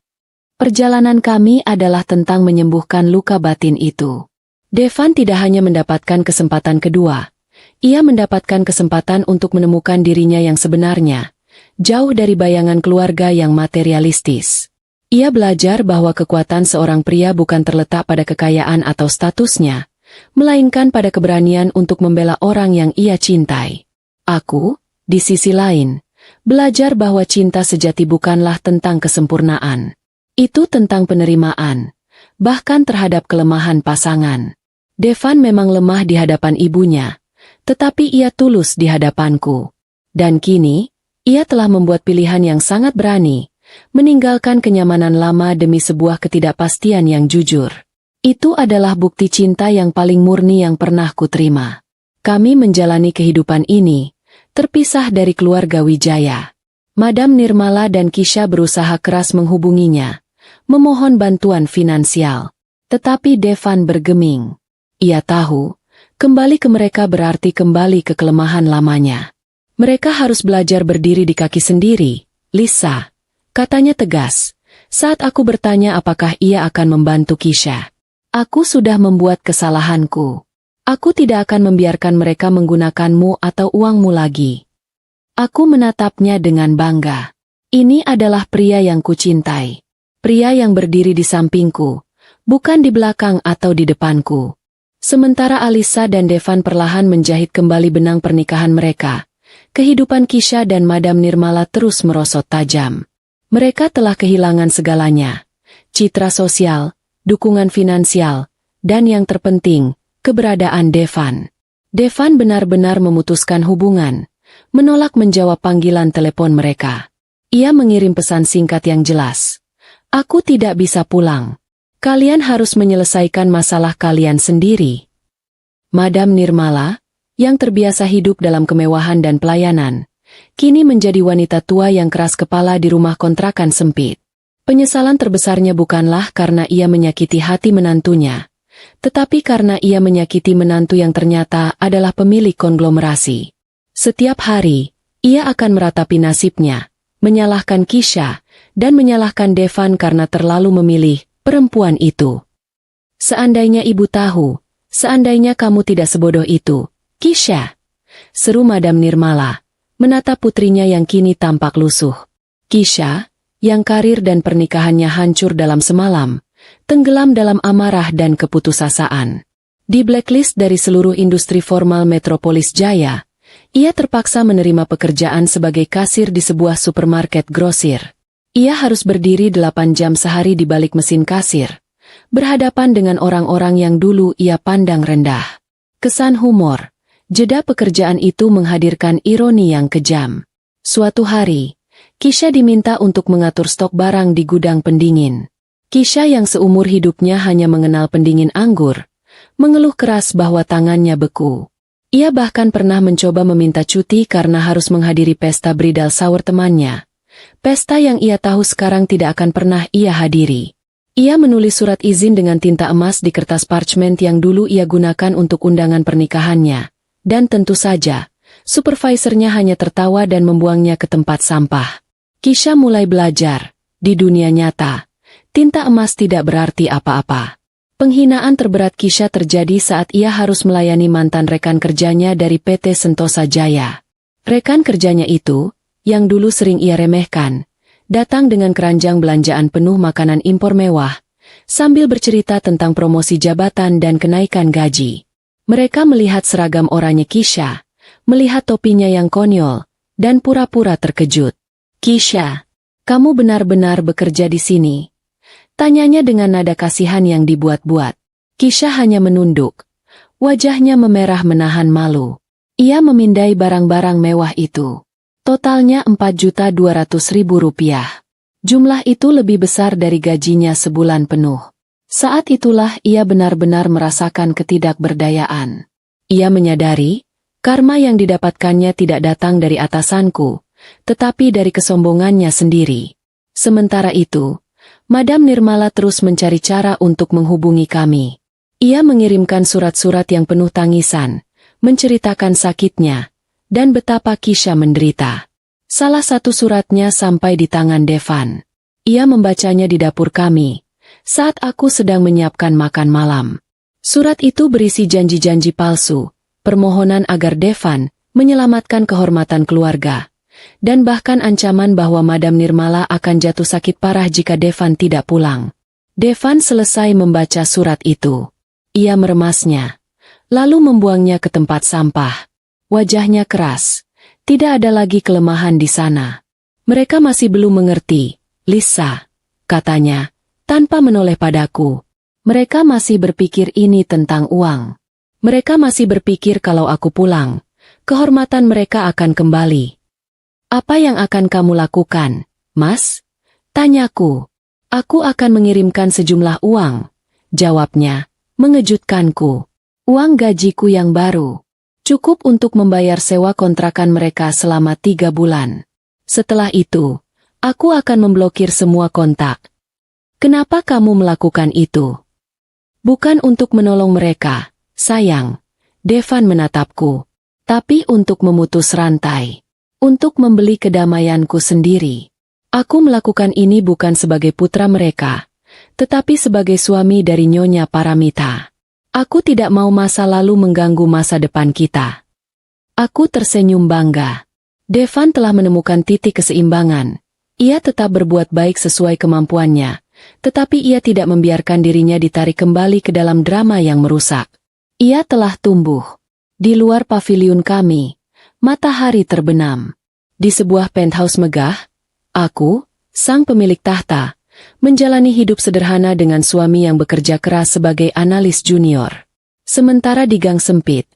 A: Perjalanan kami adalah tentang menyembuhkan luka batin itu. Devan tidak hanya mendapatkan kesempatan kedua, ia mendapatkan kesempatan untuk menemukan dirinya yang sebenarnya, jauh dari bayangan keluarga yang materialistis. Ia belajar bahwa kekuatan seorang pria bukan terletak pada kekayaan atau statusnya, melainkan pada keberanian untuk membela orang yang ia cintai. Aku, di sisi lain, belajar bahwa cinta sejati bukanlah tentang kesempurnaan. Itu tentang penerimaan, bahkan terhadap kelemahan pasangan. Devan memang lemah di hadapan ibunya, tetapi ia tulus di hadapanku. Dan kini, ia telah membuat pilihan yang sangat berani, meninggalkan kenyamanan lama demi sebuah ketidakpastian yang jujur. Itu adalah bukti cinta yang paling murni yang pernah kuterima. Kami menjalani kehidupan ini, terpisah dari keluarga Wijaya. Madam Nirmala dan Kisha berusaha keras menghubunginya, memohon bantuan finansial. Tetapi Devan bergeming. Ia tahu, kembali ke mereka berarti kembali ke kelemahan lamanya. Mereka harus belajar berdiri di kaki sendiri, Lisa, katanya tegas. Saat aku bertanya apakah ia akan membantu Kisha. Aku sudah membuat kesalahanku. Aku tidak akan membiarkan mereka menggunakanmu atau uangmu lagi. Aku menatapnya dengan bangga. Ini adalah pria yang kucintai. Pria yang berdiri di sampingku, bukan di belakang atau di depanku. Sementara Alisa dan Devan perlahan menjahit kembali benang pernikahan mereka, kehidupan Kisha dan Madam Nirmala terus merosot tajam. Mereka telah kehilangan segalanya. Citra sosial, dukungan finansial, dan yang terpenting, keberadaan Devan. Devan benar-benar memutuskan hubungan, menolak menjawab panggilan telepon mereka. Ia mengirim pesan singkat yang jelas. Aku tidak bisa pulang. Kalian harus menyelesaikan masalah kalian sendiri. Madam Nirmala, yang terbiasa hidup dalam kemewahan dan pelayanan, kini menjadi wanita tua yang keras kepala di rumah kontrakan sempit. Penyesalan terbesarnya bukanlah karena ia menyakiti hati menantunya, tetapi karena ia menyakiti menantu yang ternyata adalah pemilik konglomerasi. Setiap hari, ia akan meratapi nasibnya, menyalahkan Kisha, dan menyalahkan Devan karena terlalu memilih perempuan itu. Seandainya ibu tahu, seandainya kamu tidak sebodoh itu, Kisha, seru Madam Nirmala, menatap putrinya yang kini tampak lusuh. Kisha, yang karir dan pernikahannya hancur dalam semalam, tenggelam dalam amarah dan keputusasaan. Di blacklist dari seluruh industri formal Metropolis Jaya, ia terpaksa menerima pekerjaan sebagai kasir di sebuah supermarket grosir. Ia harus berdiri 8 jam sehari di balik mesin kasir, berhadapan dengan orang-orang yang dulu ia pandang rendah. Kesan humor, jeda pekerjaan itu menghadirkan ironi yang kejam. Suatu hari, Kisha diminta untuk mengatur stok barang di gudang pendingin. Kisha yang seumur hidupnya hanya mengenal pendingin anggur, mengeluh keras bahwa tangannya beku. Ia bahkan pernah mencoba meminta cuti karena harus menghadiri pesta bridal shower temannya. Pesta yang ia tahu sekarang tidak akan pernah ia hadiri. Ia menulis surat izin dengan tinta emas di kertas parchment yang dulu ia gunakan untuk undangan pernikahannya. Dan tentu saja, supervisornya hanya tertawa dan membuangnya ke tempat sampah. Kisha mulai belajar, di dunia nyata, tinta emas tidak berarti apa-apa. Penghinaan terberat Kisha terjadi saat ia harus melayani mantan rekan kerjanya dari PT Sentosa Jaya. Rekan kerjanya itu, yang dulu sering ia remehkan, datang dengan keranjang belanjaan penuh makanan impor mewah, sambil bercerita tentang promosi jabatan dan kenaikan gaji. Mereka melihat seragam oranye Kisha, melihat topinya yang konyol, dan pura-pura terkejut. Kisha, kamu benar-benar bekerja di sini? Tanyanya dengan nada kasihan yang dibuat-buat. Kisha hanya menunduk. Wajahnya memerah menahan malu. Ia memindai barang-barang mewah itu. Totalnya Rp4.200.000. Jumlah itu lebih besar dari gajinya sebulan penuh. Saat itulah ia benar-benar merasakan ketidakberdayaan. Ia menyadari, karma yang didapatkannya tidak datang dari atasanku, tetapi dari kesombongannya sendiri. Sementara itu, Madam Nirmala terus mencari cara untuk menghubungi kami. Ia mengirimkan surat-surat yang penuh tangisan, menceritakan sakitnya, dan betapa Kisha menderita. Salah satu suratnya sampai di tangan Devan. Ia membacanya di dapur kami, saat aku sedang menyiapkan makan malam. Surat itu berisi janji-janji palsu, permohonan agar Devan menyelamatkan kehormatan keluarga, dan bahkan ancaman bahwa Madam Nirmala akan jatuh sakit parah jika Devan tidak pulang. Devan selesai membaca surat itu. Ia meremasnya, lalu membuangnya ke tempat sampah. Wajahnya keras. Tidak ada lagi kelemahan di sana. Mereka masih belum mengerti, Lisa, katanya, tanpa menoleh padaku. Mereka masih berpikir ini tentang uang. Mereka masih berpikir kalau aku pulang, kehormatan mereka akan kembali. Apa yang akan kamu lakukan, Mas? Tanyaku. Aku akan mengirimkan sejumlah uang, jawabnya, mengejutkanku. Uang gajiku yang baru. Cukup untuk membayar sewa kontrakan mereka selama 3 bulan. Setelah itu, aku akan memblokir semua kontak. Kenapa kamu melakukan itu? Bukan untuk menolong mereka, sayang. Devan menatapku. Tapi untuk memutus rantai. Untuk membeli kedamaianku sendiri. Aku melakukan ini bukan sebagai putra mereka, tetapi sebagai suami dari Nyonya Paramita. Aku tidak mau masa lalu mengganggu masa depan kita. Aku tersenyum bangga. Devan telah menemukan titik keseimbangan. Ia tetap berbuat baik sesuai kemampuannya, tetapi ia tidak membiarkan dirinya ditarik kembali ke dalam drama yang merusak. Ia telah tumbuh. Di luar paviliun kami, matahari terbenam. Di sebuah penthouse megah, aku, sang pemilik tahta, menjalani hidup sederhana dengan suami yang bekerja keras sebagai analis junior. Sementara di gang sempit,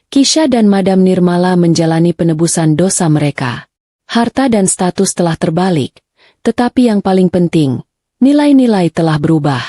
A: Kisha dan Madam Nirmala menjalani penebusan dosa mereka. Harta dan status telah terbalik, tetapi yang paling penting, nilai-nilai telah berubah.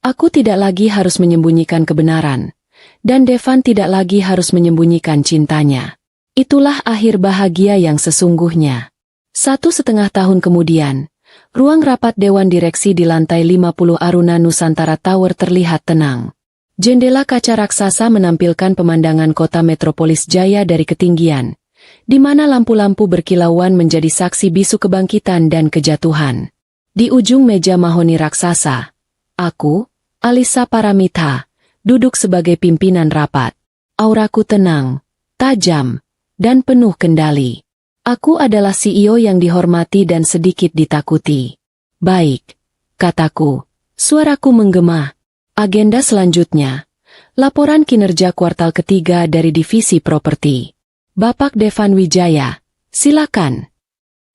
A: Aku tidak lagi harus menyembunyikan kebenaran, dan Devan tidak lagi harus menyembunyikan cintanya. Itulah akhir bahagia yang sesungguhnya. 1,5 tahun kemudian, ruang rapat Dewan Direksi di lantai 50 Aruna Nusantara Tower terlihat tenang. Jendela kaca raksasa menampilkan pemandangan kota metropolis Jaya dari ketinggian, di mana lampu-lampu berkilauan menjadi saksi bisu kebangkitan dan kejatuhan. Di ujung meja mahoni raksasa, aku, Alisa Paramita, duduk sebagai pimpinan rapat. Auraku tenang, tajam, dan penuh kendali. Aku adalah CEO yang dihormati dan sedikit ditakuti. Baik, kataku. Suaraku menggema. Agenda selanjutnya, laporan kinerja kuartal ketiga dari divisi properti. Bapak Devan Wijaya, silakan.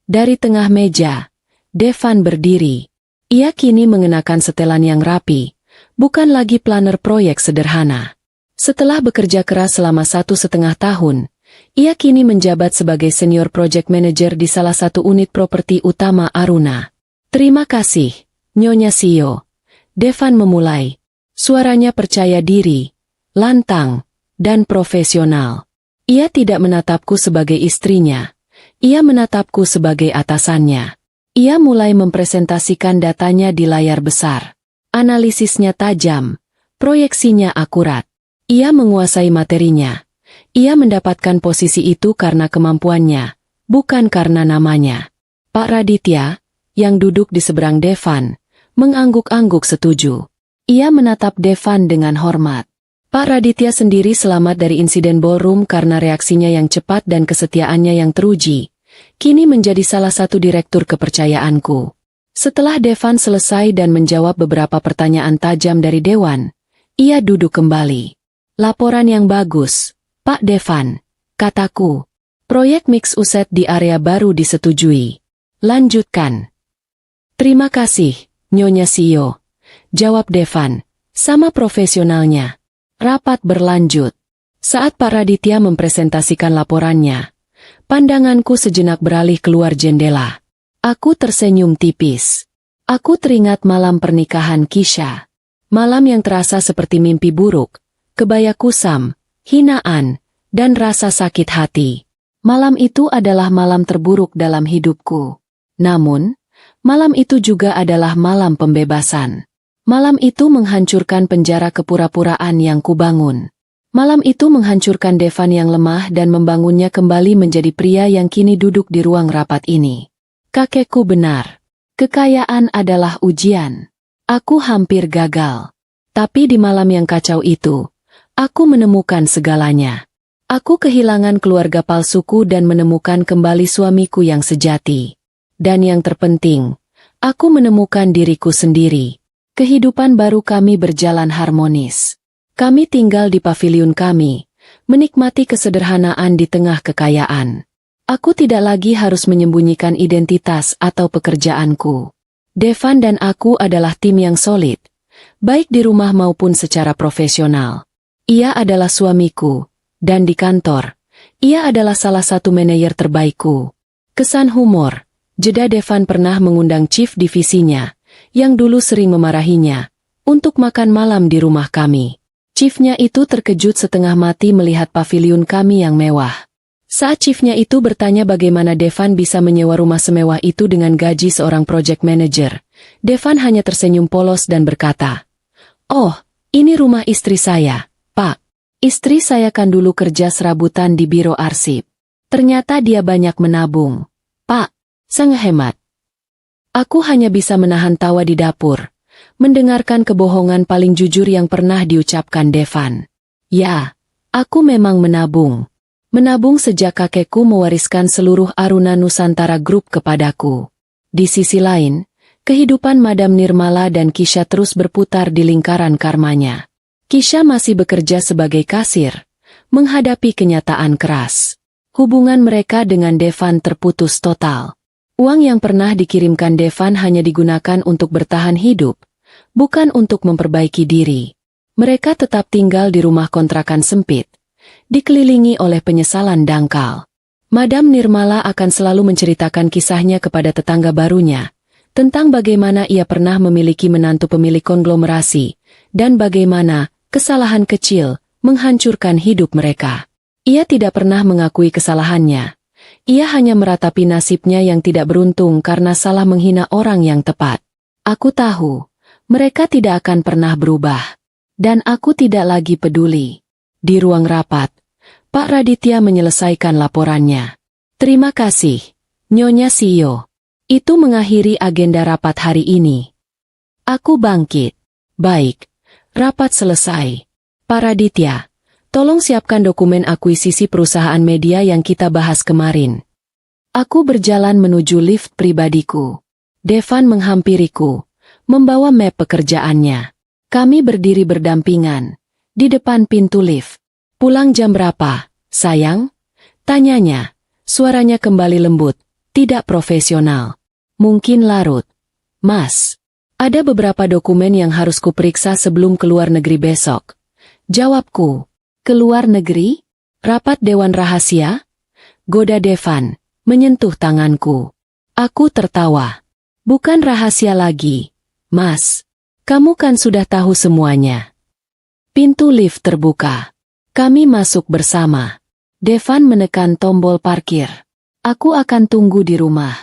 A: Dari tengah meja, Devan berdiri. Ia kini mengenakan setelan yang rapi, bukan lagi planner proyek sederhana. Setelah bekerja keras selama 1,5 tahun, ia kini menjabat sebagai senior project manager di salah satu unit properti utama Aruna. Terima kasih, Nyonya CEO. Devan memulai. Suaranya percaya diri, lantang, dan profesional. Ia tidak menatapku sebagai istrinya. Ia menatapku sebagai atasannya. Ia mulai mempresentasikan datanya di layar besar. Analisisnya tajam, proyeksinya akurat. Ia menguasai materinya. Ia mendapatkan posisi itu karena kemampuannya, bukan karena namanya. Pak Raditya, yang duduk di seberang Devan, mengangguk-angguk setuju. Ia menatap Devan dengan hormat. Pak Raditya sendiri selamat dari insiden ballroom karena reaksinya yang cepat dan kesetiaannya yang teruji. Kini menjadi salah satu direktur kepercayaanku. Setelah Devan selesai dan menjawab beberapa pertanyaan tajam dari Dewan, ia duduk kembali. Laporan yang bagus, Pak Devan, kataku. Proyek mix uset di area baru disetujui. Lanjutkan. Terima kasih, Nyonya CEO. Jawab Devan, sama profesionalnya. Rapat berlanjut. Saat Pak Raditya mempresentasikan laporannya, pandanganku sejenak beralih keluar jendela. Aku tersenyum tipis. Aku teringat malam pernikahan Kisha. Malam yang terasa seperti mimpi buruk, kebaya kusam, hinaan, dan rasa sakit hati. Malam itu adalah malam terburuk dalam hidupku. Namun, malam itu juga adalah malam pembebasan. Malam itu menghancurkan penjara kepura-puraan yang kubangun. Malam itu menghancurkan Devan yang lemah dan membangunnya kembali menjadi pria yang kini duduk di ruang rapat ini. Kakekku benar. Kekayaan adalah ujian. Aku hampir gagal. Tapi di malam yang kacau itu, aku menemukan segalanya. Aku kehilangan keluarga palsuku dan menemukan kembali suamiku yang sejati. Dan yang terpenting, aku menemukan diriku sendiri. Kehidupan baru kami berjalan harmonis. Kami tinggal di paviliun kami, menikmati kesederhanaan di tengah kekayaan. Aku tidak lagi harus menyembunyikan identitas atau pekerjaanku. Devan dan aku adalah tim yang solid, baik di rumah maupun secara profesional. Ia adalah suamiku, dan di kantor, ia adalah salah satu manajer terbaikku. Kesan humor, jeda Devan pernah mengundang chief divisinya, yang dulu sering memarahinya, untuk makan malam di rumah kami. Chiefnya itu terkejut setengah mati melihat paviliun kami yang mewah. Saat chiefnya itu bertanya bagaimana Devan bisa menyewa rumah semewah itu dengan gaji seorang project manager, Devan hanya tersenyum polos dan berkata, "Oh, ini rumah istri saya, Pak. Istri saya kan dulu kerja serabutan di biro arsip. Ternyata dia banyak menabung. Pak, sangat hemat." Aku hanya bisa menahan tawa di dapur, mendengarkan kebohongan paling jujur yang pernah diucapkan Devan. Ya, aku memang menabung. Menabung sejak kakekku mewariskan seluruh Aruna Nusantara Group kepadaku. Di sisi lain, kehidupan Madam Nirmala dan Kisha terus berputar di lingkaran karmanya. Kisha masih bekerja sebagai kasir, menghadapi kenyataan keras. Hubungan mereka dengan Devan terputus total. Uang yang pernah dikirimkan Devan hanya digunakan untuk bertahan hidup, bukan untuk memperbaiki diri. Mereka tetap tinggal di rumah kontrakan sempit, dikelilingi oleh penyesalan dangkal. Madam Nirmala akan selalu menceritakan kisahnya kepada tetangga barunya, tentang bagaimana ia pernah memiliki menantu pemilik konglomerasi, dan bagaimana kesalahan kecil menghancurkan hidup mereka. Ia tidak pernah mengakui kesalahannya. Ia hanya meratapi nasibnya yang tidak beruntung karena salah menghina orang yang tepat. Aku tahu, mereka tidak akan pernah berubah. Dan aku tidak lagi peduli. Di ruang rapat, Pak Raditya menyelesaikan laporannya. "Terima kasih, Nyonya CEO. Itu mengakhiri agenda rapat hari ini." Aku bangkit. "Baik, rapat selesai. Pak Raditya, tolong siapkan dokumen akuisisi perusahaan media yang kita bahas kemarin." Aku berjalan menuju lift pribadiku. Devan menghampiriku, membawa map pekerjaannya. Kami berdiri berdampingan di depan pintu lift. "Pulang jam berapa, sayang?" tanyanya. Suaranya kembali lembut, tidak profesional. "Mungkin larut, Mas. Ada beberapa dokumen yang harus kuperiksa sebelum keluar negeri besok." Jawabku. "Keluar negeri? Rapat Dewan Rahasia?" Goda Devan, menyentuh tanganku. Aku tertawa. "Bukan rahasia lagi, Mas. Kamu kan sudah tahu semuanya." Pintu lift terbuka. Kami masuk bersama. Devan menekan tombol parkir. "Aku akan tunggu di rumah.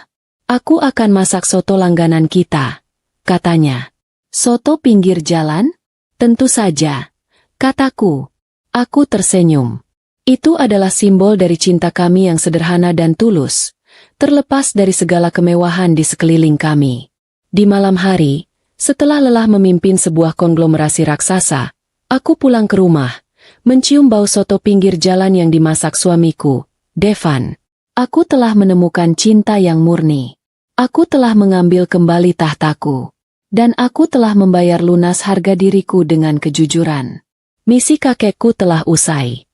A: Aku akan masak soto langganan kita," katanya. "Soto pinggir jalan?" "Tentu saja," kataku. Aku tersenyum. Itu adalah simbol dari cinta kami yang sederhana dan tulus, terlepas dari segala kemewahan di sekeliling kami. Di malam hari, setelah lelah memimpin sebuah konglomerasi raksasa, aku pulang ke rumah, mencium bau soto pinggir jalan yang dimasak suamiku, Devan. Aku telah menemukan cinta yang murni. Aku telah mengambil kembali tahtaku. Dan aku telah membayar lunas harga diriku dengan kejujuran. Misi kakekku telah usai.